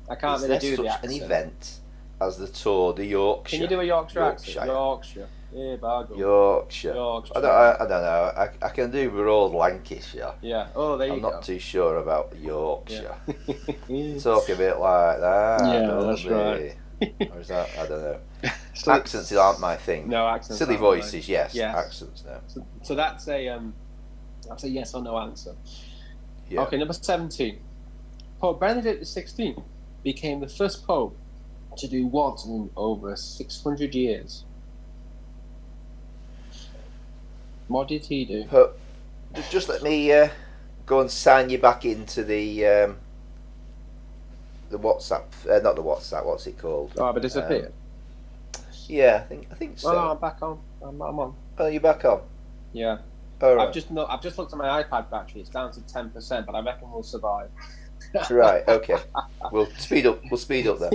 I can't really do the accent. An event as the Tour de Yorkshire? Can you do a Yorkshire accent? Yorkshire. Yeah, Yorkshire. I don't know. I can do Broad Lancashire. Yeah. Oh, there you go. go. I'm not too sure about Yorkshire. Talk a bit like that. Yeah, that's right. Or is that? I don't know. Accents aren't my thing. No, accents. Silly voices, yes. Accents, no. So that's a yes or no answer. Yeah. Okay, number 17. Pope Benedict XVI became the first pope to do what in over 600 years? What did he do? Just let me go and sign you back into the WhatsApp. Not the WhatsApp. What's it called? Oh, but disappeared. Yeah, I think so. Oh, no, I'm back on. I'm on. Oh, you're back on. Yeah. All right. I've just looked at my iPad battery. It's down to 10%, but I reckon we'll survive. Right. Okay. We'll speed up. then.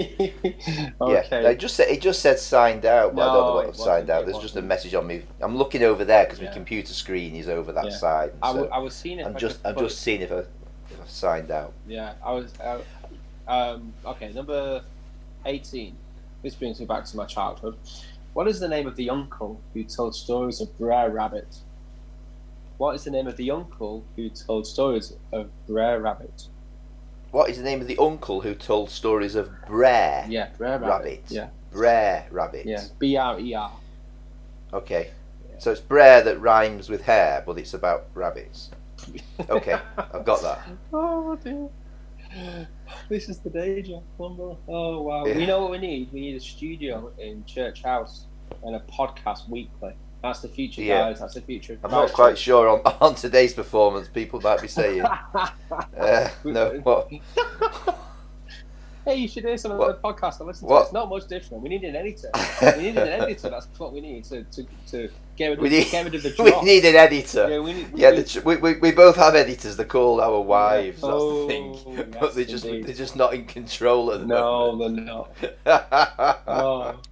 Okay. Yeah. It just said signed out, but I don't know what signed out. There's just a message on me. I'm looking over there because my computer screen is over that side. I was seeing it. I'm just seeing if I've signed out. Yeah. I was. Okay. Number 18. This brings me back to my childhood. What is the name of the uncle who told stories of Brer Rabbit? What is the name of the uncle who told stories of Brer Rabbit? what is the name of the uncle who told stories of Brer? Yeah, Brer Rabbit. Yeah. Brer Rabbit. Yeah, B-R-E-R. Okay. Yeah. So it's Brer that rhymes with hair, but it's about rabbits. Okay, I've got that. Oh dear. This is the danger. Oh wow. Yeah. You know what we need? We need a studio in Church House and a podcast weekly. That's the future, guys. That's the future. I'm not quite sure on today's performance. People might be saying, "No, what?" Hey, you should hear some of the podcast and listen to it. It's not much different. We need an editor. We need an editor. That's what we need to get rid of the drop. We need an editor. Yeah, we both have editors. They're called our wives. That's the thing. Yes, But they're just not in control at the moment. No, they're not.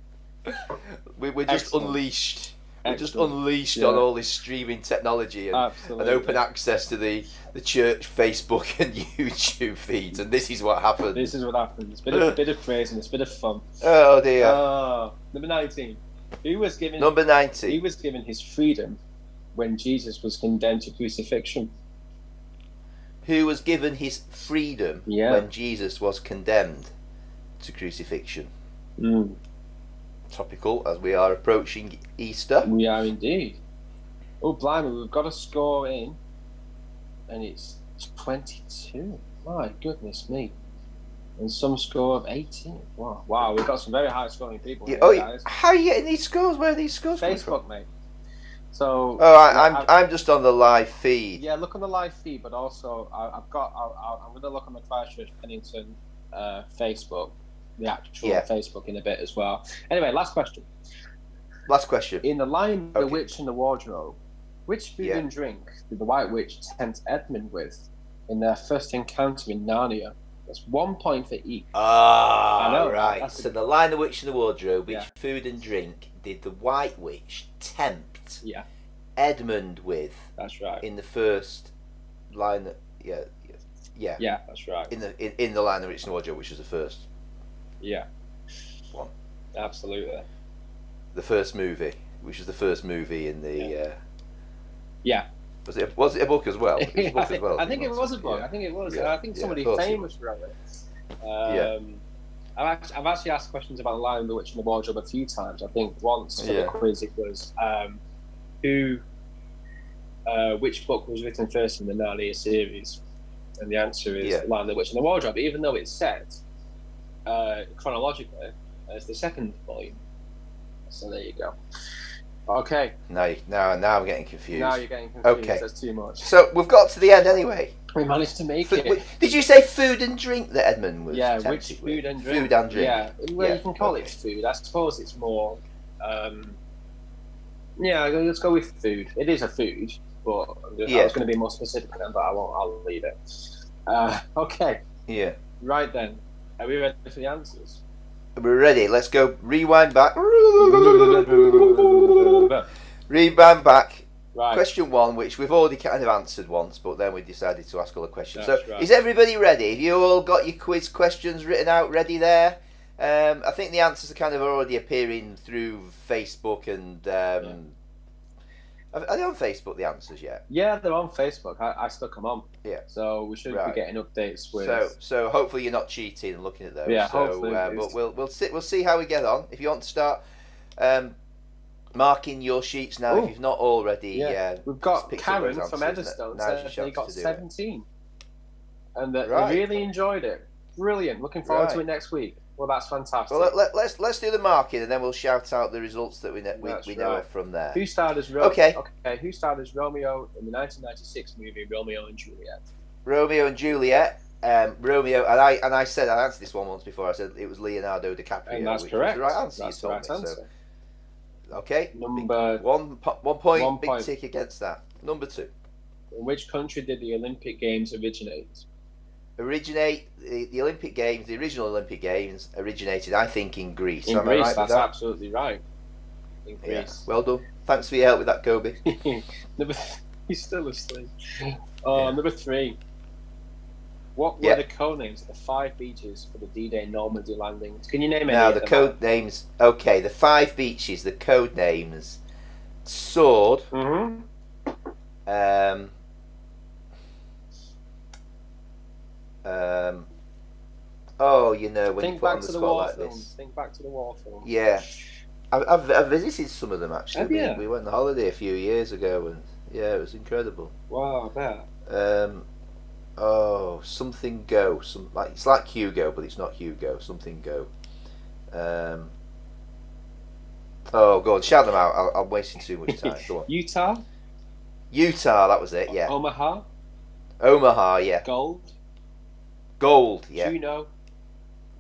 We're just unleashed. We're just unleashed on all this streaming technology and open access to the church Facebook and YouTube feeds, and this is what happens. This is what happens. Bit of craziness, bit of fun. Oh dear. Number 19. He was given his freedom when Jesus was condemned to crucifixion. Who was given his freedom when Jesus was condemned to crucifixion? Topical as we are approaching Easter. We are indeed. Oh, blimey, we've got a score in, and it's 22. My goodness me. And some score of 18. Wow, we've got some very high scoring people here, guys. How are you getting these scores? Where are these scores coming from? Facebook, mate. So. I'm just on the live feed. Yeah, look on the live feed, but also I'm going to look on the Christ Church Pennington Facebook. The actual Facebook in a bit as well. Anyway, last question. In The Lion, the Witch, and the Wardrobe, which food and drink did the White Witch tempt Edmund with in their first encounter in Narnia? That's 1 point for each. I know, right. So The Lion, the Witch, and the Wardrobe, which food and drink did the White Witch tempt Edmund with? That's right. In the first Lion, Yeah, that's right. In The Lion, the Witch, and the Wardrobe, which was the first. Yeah. One. Absolutely. The first movie, which is the first movie in the. Was it a book as well? It was a book as well. I think it was a book. I think it was. I think somebody famous wrote it. I've actually asked questions about The Lion, the Witch, and the Wardrobe a few times. I think once for the quiz it was which book was written first in the Narnia series, and the answer is The Lion, the Witch, and the Wardrobe, even though it's set chronologically as the second volume. So there you go. Okay. Now I'm getting confused. Now you're getting confused. Okay. That's too much. So we've got to the end anyway. We managed to make it. Did you say food and drink that Edmund was tempted which food and drink? Food and drink. Yeah. Well, you can call it food. I suppose it's more. Let's go with food. It is a food, but I was going to be more specific than that, but I won't. I'll leave it. Okay. Yeah. Right then. Are we ready for the answers? We're ready. Let's go. Rewind back. Rewind back. Right. Question 1, which we've already kind of answered once, but then we decided to ask all the questions. That's right. Is everybody ready? Have you all got your quiz questions written out, ready there? I think the answers are kind of already appearing through Facebook and. Are they on Facebook, the answers yet? Yeah, they're on Facebook. I stuck them on. Yeah. So we should be getting updates with. So hopefully you're not cheating and looking at those. Yeah, so, hopefully. But we'll see how we get on. If you want to start marking your sheets now, if you've not already. We've got Karen from Edderstone. They got 17, and they really enjoyed it. Brilliant. Looking forward to it next week. Well, that's fantastic. Well, let's do the marking, and then we'll shout out the results that we know from there. Who starred as Romeo? Okay. Who starred as Romeo in the 1996 movie Romeo and Juliet? Romeo and Juliet. Romeo, and I said I answered this one once before. I said it was Leonardo DiCaprio. And that's correct. Was the right answer. That's the right answer. So, okay. Number one point. Big tick against that. Number 2. In which country did the Olympic Games originate? The Olympic Games, the original Olympic Games originated, I think, in Greece. In Greece, that's absolutely right. In Greece. Yeah. Well done. Thanks for your help with that, Kobe. He's still asleep. Number 3. What were the code names of the 5 beaches for the D-Day Normandy landings? Can you name any? Now, the code names. Okay, the 5 beaches, the code names. Sword. Oh, you know, when you Think put back on the to the spot war like films. this. Think back to the war films. Yeah. I've visited some of them actually. Have you? We went on holiday a few years ago, and yeah, it was incredible. Wow, I bet. Something Go. It's like Hugo, but it's not Hugo. Something Go. Go on, shout them out. I'm wasting too much time. Go on. Utah. Utah, that was it. Yeah. Omaha. Omaha, yeah. Gold, yeah.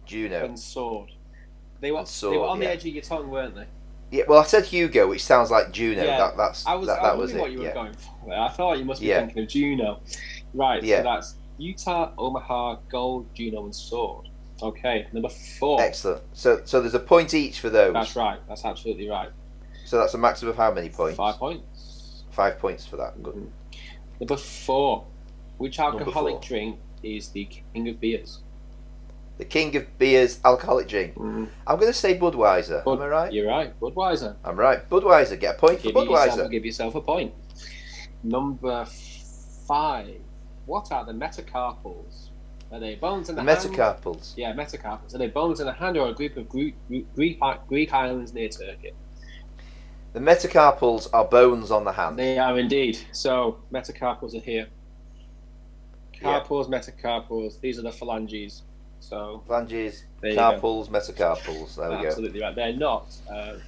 Juno. And Sword. They were on the edge of your tongue, weren't they? Yeah. Well, I said Hugo, which sounds like Juno. Yeah. I was it. What you were going for. I thought you must be thinking of Juno. Right. Yeah. So that's Utah, Omaha, Gold, Juno, and Sword. Okay, number 4. Excellent. So there's a point each for those. That's right. That's absolutely right. So that's a maximum of how many points? 5 points. 5 points for that. Good. Number 4. Which alcoholic drink is the king of beers? The king of beers alcoholic drink. I'm going to say Budweiser. Am I right? You're right. Budweiser. I'm right. Budweiser. Get a point for Budweiser. Give yourself a point. Number 5. What are the metacarpals? Are they bones in the hand? Metacarpals. Yeah, metacarpals. Are they bones in the hand or a group of Greek islands near Turkey? The metacarpals are bones on the hand. They are indeed. So metacarpals are here. Carpals, metacarpals. These are the phalanges. So phalanges, carpals, metacarpals. There we go. Absolutely right. They're not a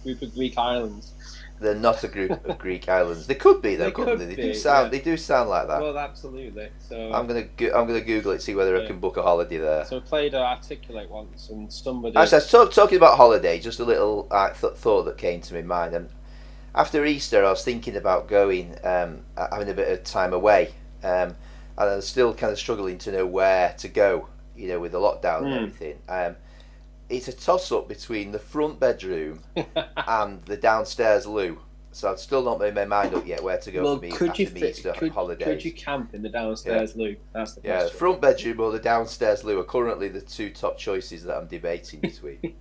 group of Greek islands. They're not a group of Greek islands. They could be though, couldn't they? They do sound. Yeah. They do sound like that. Well, absolutely. So I'm gonna Google it, see whether I can book a holiday there. So I played Articulate once, and somebody. Actually, I was talking about holiday. Just a little thought that came to my mind. And after Easter, I was thinking about going, having a bit of time away, and I was still kind of struggling to know where to go. You know, with the lockdown and everything. It's a toss-up between the front bedroom and the downstairs loo. So I've still not made my mind up yet where to go for me Easter holidays. Could you camp in the downstairs loo? That's the question. Yeah, the front bedroom or the downstairs loo are currently the 2 top choices that I'm debating between.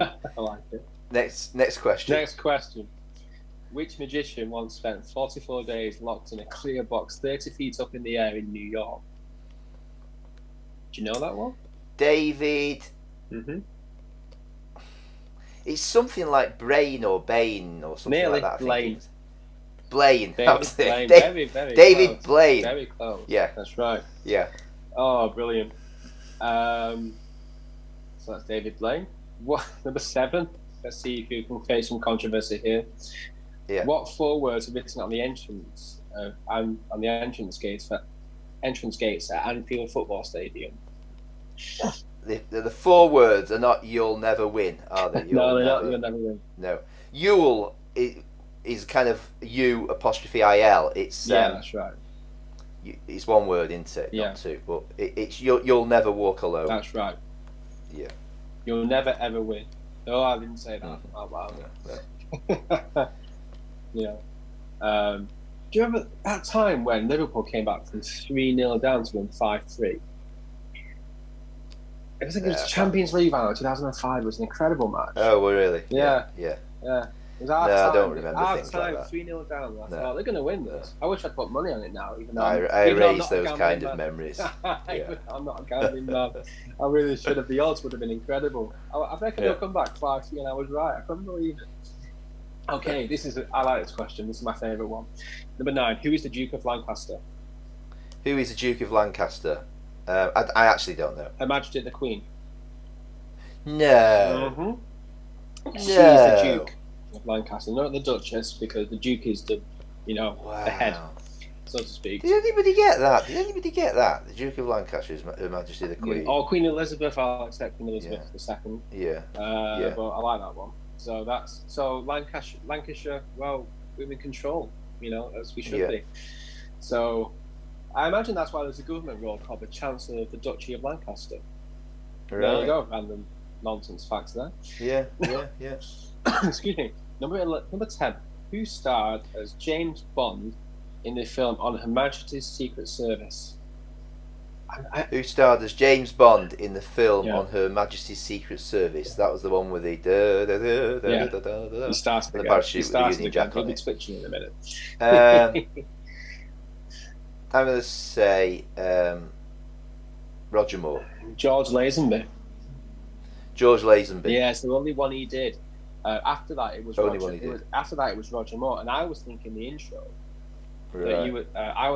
I like it. Next question. Next question. Which magician once spent 44 days locked in a clear box 30 feet up in the air in New York? Do you know that one? David... It's something like Brain or Bane or something like that. Blaine. David Blaine. David close. Blaine. Very close. Yeah. That's right. Yeah. Oh, brilliant. So that's David Blaine. What, number 7? Let's see if you can face some controversy here. Yeah. What 4 words are written on the entrance on the entrance gates at Anfield Football Stadium? The 4 words are not "you'll never win," are they? No, they're not. You'll never win. No, "you'll" is kind of U apostrophe IL. It's that's right. It's 1 word, isn't it? Yeah. Not 2, but it's you'll never walk alone. That's right. Yeah. You'll never ever win. No, I didn't say that. Oh wow. No. Yeah. Do you remember that time when Liverpool came back from 3-0 down to win 5-3? I think it was Champions League final 2005. It was an incredible match. Oh, well, really? Yeah. Yeah. It was our No, time. I don't remember Our things time, like that. 3-0 down. I thought they're going to win this. I wish I'd put money on it now. Even though I erase those kind of memories. Yeah. I'm not a gambling man. I really should have. The odds would have been incredible. I reckon they'll come back 5-3, and I was right. I couldn't believe it. Okay, I like this question. This is my favourite one. Number 9. Who is the Duke of Lancaster? Who is the Duke of Lancaster? I actually don't know. Her Majesty the Queen. No. She's the Duke of Lancaster, not the Duchess, because the Duke is the head, so to speak. Did anybody get that? The Duke of Lancashire is Her Majesty the Queen. Or Queen Elizabeth. I'll accept Queen Elizabeth II. Yeah. But I like that one. So Lancashire. Well, we're in control, as we should be. So I imagine that's why there's a government role called the Chancellor of the Duchy of Lancaster. Right. There you go. Random nonsense facts there. Yeah. Excuse me. Number 10. Who starred as James Bond in the film On Her Majesty's Secret Service? Who starred as James Bond in the film On Her Majesty's Secret Service? That was the one with the He started the parachute with the Union Jack on it. Switching in a minute. I'm going to say Roger Moore. George Lazenby. George Lazenby. Yeah, it's the only one he did. After that, it was Only Roger. one he did. After that, it was Roger Moore, and I was thinking the intro. Right. But you would. I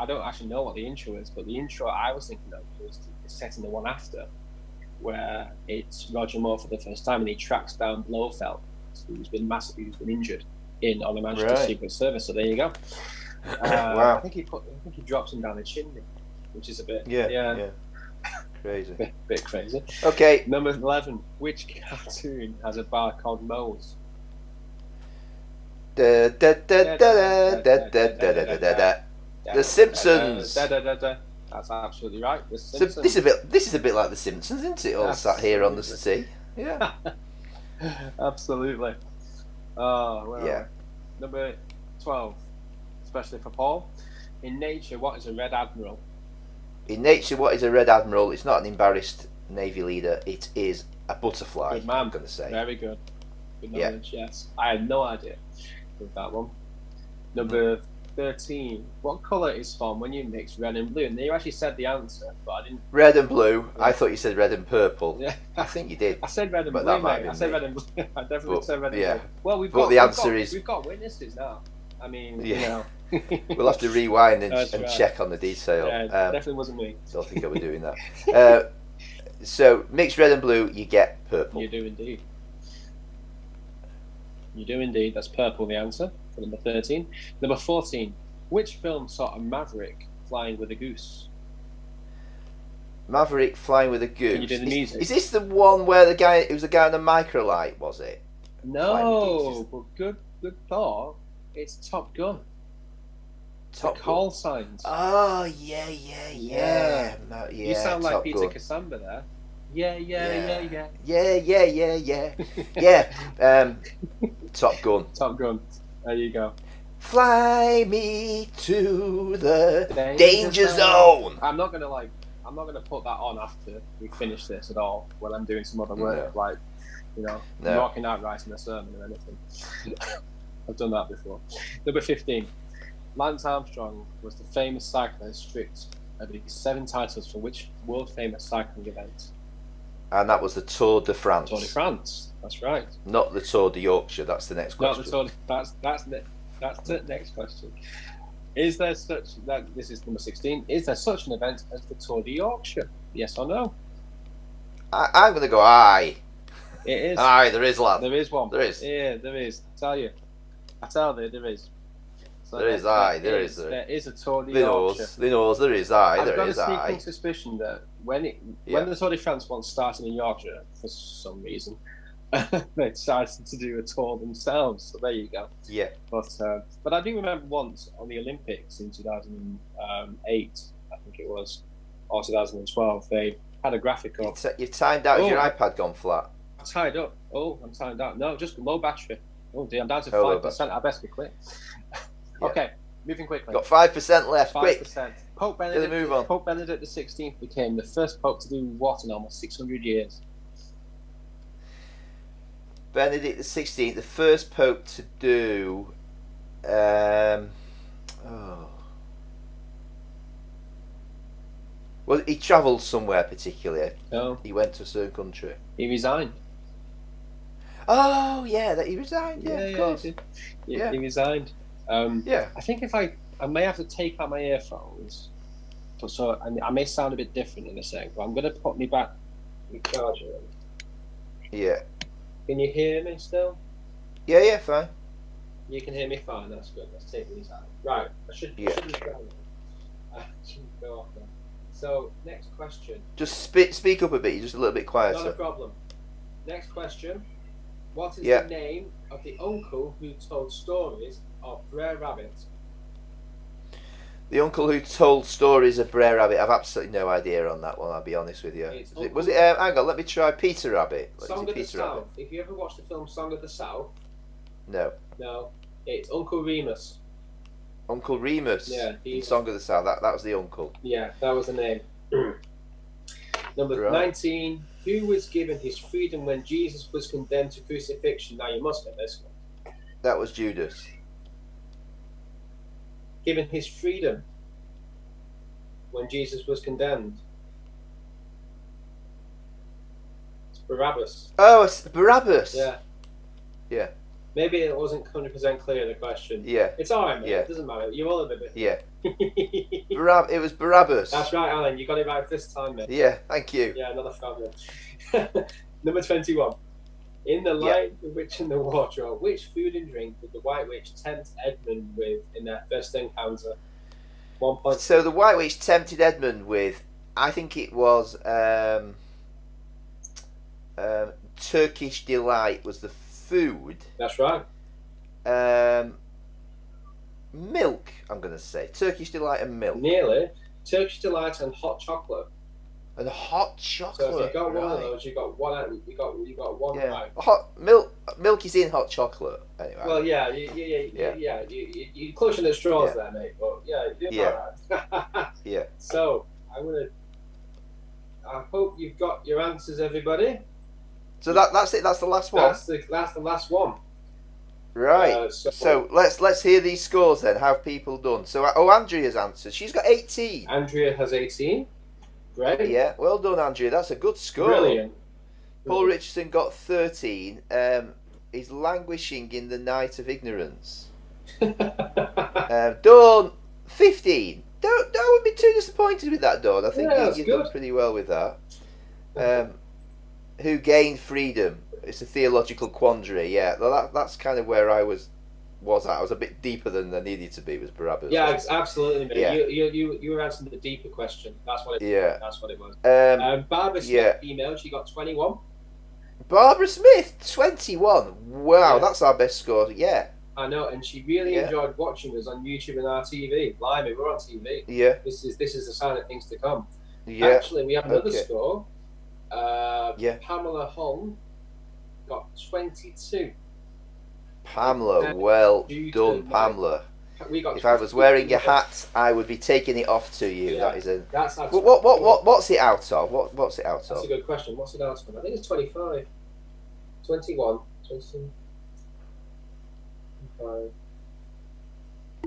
don't actually know what the intro is, but the intro I was thinking of was set in the one after, where it's Roger Moore for the first time, and he tracks down Blofeld, who's been injured on the Manchester Secret Service. So there you go. Wow. I think he drops him down the chimney, which is a bit crazy. Bit crazy. Okay. Number 11. Which cartoon has a bar called Moe's? The Simpsons. That's absolutely right. The Simpsons. So this is a bit like The Simpsons, isn't it? All sat here on the settee. Yeah. Absolutely. Oh, well. Yeah. Number 12, especially for Paul. In nature, what is a red admiral? In nature, what is a red admiral? It's not an embarrassed navy leader. It is a butterfly. Good man. I'm going to say. Very good. Good knowledge. Yes. I had no idea with that one. Number 13. What colour is formed when you mix red and blue? And you actually said the answer, but I didn't. Red and blue. Yeah. I thought you said red and purple. Yeah. I think you did. I said red and blue, mate. I said red and blue. I definitely said red and blue. Well, we've got witnesses now. I mean, you know. We'll have to rewind and check on the detail. Yeah, definitely wasn't me. Don't think I was doing that. So, mix red and blue, you get purple. You do indeed. You do indeed. That's purple, the answer for number 13. Number 14. Which film saw a maverick flying with a goose? Maverick flying with a goose. Can you do the music? Is this the one where it was a guy on a microlight, was it? No, but good thought. It's Top Gun. Top call signs. Oh, yeah. You sound like Top Peter Gun. Cassandra there. Yeah. Top Gun. Top Gun. There you go. Fly me to the danger zone. I'm not gonna put that on after we finish this at all. When I'm doing some other work, walking out writing a sermon or anything. I've done that before. Number 15. Lance Armstrong was the famous cyclist stripped of his 7 titles for which world famous cycling event? And that was the Tour de France. Tour de France. That's right. Not the Tour de Yorkshire. That's the next question. Not the Tour. That's the next question. Is there such that? This is number 16. Is there such an event as the Tour de Yorkshire? Yes or no? I'm going to go aye. It is. Aye, there is, lad. There is one. There is. Yeah, there is. I tell you, there is. So there is aye. There is. There is a Tour de Yorkshire. They knows there is aye. I've got a sneaking suspicion that when the Tour de France once started in Yorkshire for some reason, they decided to do a tour themselves. So there you go. Yeah. But I do remember once on the Olympics in 2008, I think it was, or 2012, they had a graphic up. You've timed out. Has your iPad gone flat? I'm tied up. Oh, I'm timed out. No, just low battery. Oh dear, I'm down to 5%. I best be quick. Okay, moving quickly. Got 5% left. 5%. Quick. Pope Benedict XVI became the first pope to do what in almost 600 years? Benedict XVI, the first pope to do. Well, he travelled somewhere particularly. No. He went to a certain country. He resigned. Oh yeah, that he resigned. Yeah, of course. Yeah, he resigned. Yeah. I think I may have to take out my earphones, so I may sound a bit different in a second. But I'm going to put me back the charger in. Yeah. Can you hear me still? Yeah, fine. You can hear me fine. That's good. Let's take these out. Right. I should go off now. So next question. Just speak up a bit. You're just a little bit quieter. Not a problem. Next question. What is the name of the uncle who told stories of Brer Rabbit? The uncle who told stories of Brer Rabbit. I've absolutely no idea on that one. I'll be honest with you. Was it? Hang on. Let me try Peter Rabbit. Song of the South. If you ever watched the film Song of the South. No. No. It's Uncle Remus. Uncle Remus. Yeah. In Song of the South. That was the uncle. Yeah, that was the name. Number 19. Who was given his freedom when Jesus was condemned to crucifixion? Now you must get this one. That was Judas. Given his freedom when Jesus was condemned. Barabbas. Oh, it's Barabbas. Yeah. Yeah. Maybe it wasn't 100% clear, the question. Yeah. It's alright, mate. Yeah. It doesn't matter. You all have a bit. Yeah. It was Barabbas. That's right, Alan. You got it right this time, mate. Yeah, thank you. Yeah, another family. Number 21. In The Lion, the Witch and the Wardrobe, which food and drink did the White Witch tempt Edmund with in their first encounter? 1 point. So the White Witch tempted Edmund with, I think it was Turkish Delight was the food. That's right. Milk, I'm going to say. Turkish Delight and milk. Nearly. Turkish Delight and hot chocolate. And hot chocolate. So if you got one of right. those, you got one. You got one Yeah. right. Hot milk is in hot chocolate anyway. Well, yeah. You clutching at straws there, mate. But yeah, you're doing all right. Yeah. So I hope you've got your answers, everybody. So that's it. That's the last one. That's the last one. Right. So let's hear these scores then. How have people done? So Andrea's answered. She's got 18. Andrea has 18. Great. Yeah. Well done, Andrea. That's a good score. Brilliant. Paul Richardson got 13. He's languishing in the night of ignorance. Dawn 15. Don't be too disappointed with that, Dawn. I think you've done pretty well with that. Who gained freedom? It's a theological quandary. Yeah, that's kind of where I was at. I was a bit deeper than I needed to be. Was Barabbas? Yeah, absolutely. Mate. Yeah. You were answering the deeper question. That's what it. Yeah. That's what it was. Yeah. Barbara Smith emailed. She got 21. Barbara Smith 21. Wow, that's our best score. Yeah. I know, and she really enjoyed watching us on YouTube and our TV. Blimey, we're on TV. Yeah. This is the sign of things to come. Yeah. Actually, we have another score. Pamela Holm got 22. Pamela, well done, Pamela. If I was wearing your hat, I would be taking it off to you. Yeah, that is a. That's what's it out of? What's it out of? That's a good question. What's it out of? I think it's 25, 21, 22. Oh,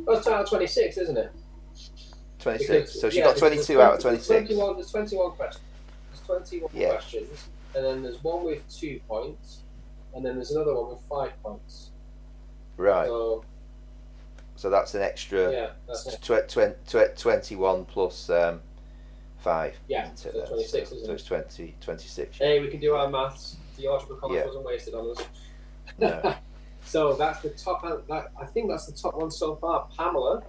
it's out of 26, isn't it? 26. Because, so she got 22 out of 26. There's 21 questions. There's 21 questions, and then there's one with 2 points, and then there's another one with 5 points. Right. So that's an extra. Yeah, that's 21 plus 5. Yeah, so 26, isn't it? So it's 26. Hey, we can do our maths. The algebra college wasn't wasted on us. No. So that's the top. I think that's the top one so far. Pamela,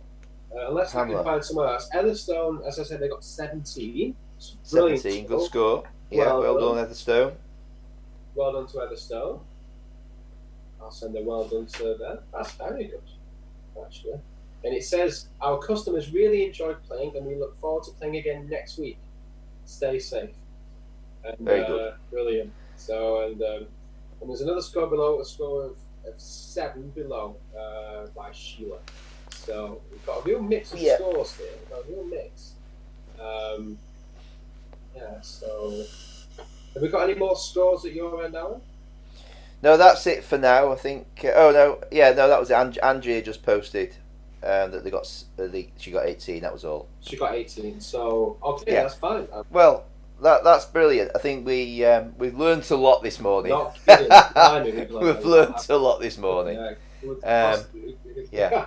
unless we can find somewhere else. Ellerstone, as I said, they got 17. 17, good score. Yeah, well done, Ellerstone. Well done to Ellerstone. I'll send a well done to them. That's very good, actually. And it says our customers really enjoyed playing, and we look forward to playing again next week. Stay safe. And, very good. Brilliant. So and there's another score below, a score of 7 below by Sheila. So we've got a real mix of scores here. We've got a real mix. So have we got any more scores at your end, Alan? No, that's it for now. I think. That was it. Andrea just posted that they got. She got 18. That was all. She got 18. So that's fine. Well, that's brilliant. I think we've learned a lot this morning. Not kidding. We've learned a lot this morning. Yeah.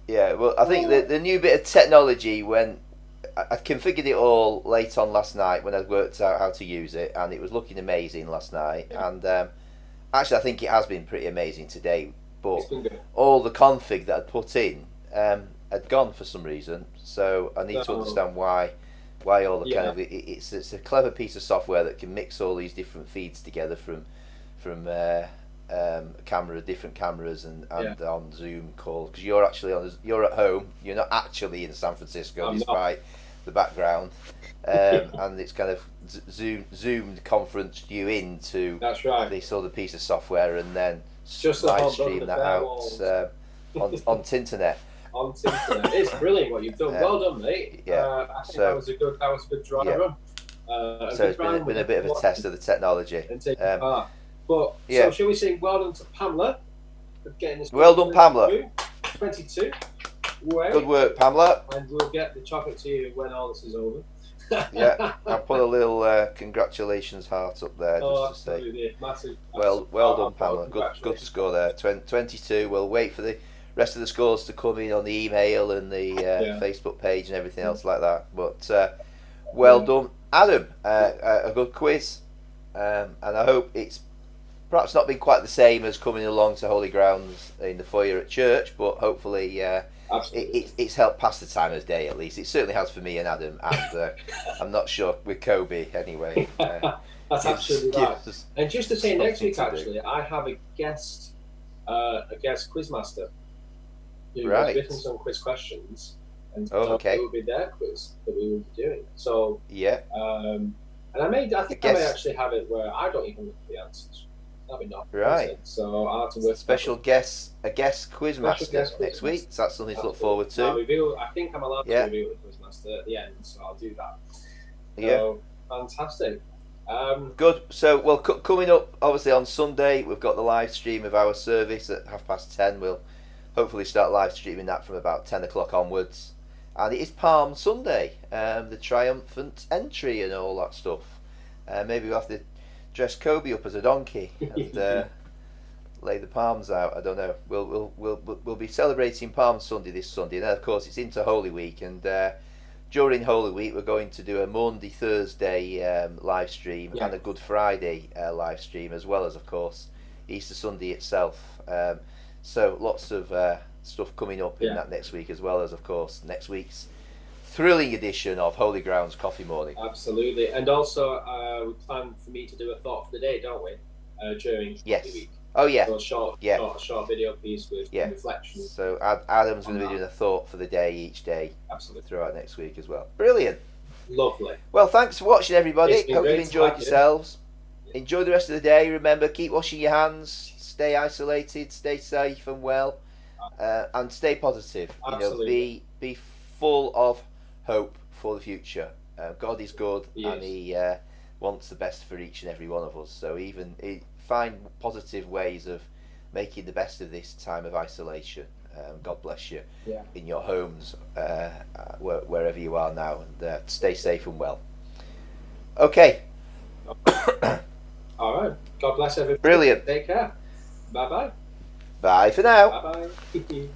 Well, I think the new bit of technology, when I configured it all late on last night when I worked out how to use it, and it was looking amazing last night. And actually, I think it has been pretty amazing today. But all the config that I'd put in had gone for some reason. So I need to understand why all the kind of it's a clever piece of software that can mix all these different feeds together from different cameras and on Zoom calls, because you're at home, you're not actually in San Francisco despite the background, and it's kind of zoomed conferenced you into this other piece of software, and then just live stream that out on Tinternet. On Tinternet. It's brilliant what you've done. Well done, mate. I think that was a good dry run. So it's been a bit of a test of the technology. But so shall we say well done to Pamela for getting this? Well done, Pamela. 22. Good work, Pamela. And we'll get the chocolate to you when all this is over. Yeah, I'll put a little congratulations heart up there Oh, just to say. absolutely. Massive. Well done, Pamela. Good Congratulations. score there. 22. We'll wait for the rest of the scores to come in on the email and the Yeah. Facebook page and everything else like that. But well done, Adam. A good quiz, and I hope it's perhaps not been quite the same as coming along to Holy Grounds in the foyer at church, but hopefully it's helped pass the time of day at least. It certainly has for me and Adam, and I'm not sure with Kobe anyway. That's absolutely right. And just to say, next week something to actually, I have a guest quizmaster who Right. has written some quiz questions, and Oh, okay. it will be their quiz that we will be doing. So Yeah, and I may actually have it where I don't even look at the answers. That'd be not Right. So I'll have to work a guest quiz master next week. So that's something to look forward I'll to. reveal. I think I'm allowed Yeah. to reveal the quiz master at the end, so I'll do that. Yeah. So, fantastic. Good. So, well, coming up, obviously on Sunday, we've got the live stream of our service at 10:30. We'll hopefully start live streaming that from about 10 o'clock onwards. And it is Palm Sunday, the triumphant entry and all that stuff. Maybe we'll have to dress Kobe up as a donkey and lay the palms out. I don't know. We'll be celebrating Palm Sunday this Sunday, and then of course it's into Holy Week, and during Holy Week we're going to do a Monday, Thursday live stream and a Good Friday live stream, as well as of course Easter Sunday itself. So lots of stuff coming up in that next week, as well as of course next week's thrilling edition of Holy Grounds Coffee Morning. Absolutely. And also we plan for me to do a thought for the day, don't we? During Holy Week. Oh yeah. So a short video piece with reflections. So Adam's going to be doing a thought for the day each day. Absolutely. Throughout next week as well. Brilliant. Lovely. Well, thanks for watching, everybody. It's been Hope you've great to enjoyed have you. yourselves. Enjoy the rest of the day. Remember, keep washing your hands, stay isolated, stay safe and well, and stay positive. Absolutely. You know, be full of hope for the future. God is good, and He wants the best for each and every one of us. So find positive ways of making the best of this time of isolation. God bless you in your homes, wherever you are now, and stay safe and well. Okay. All right. God bless everybody. Brilliant. Take care. Bye bye. Bye for now. Bye bye.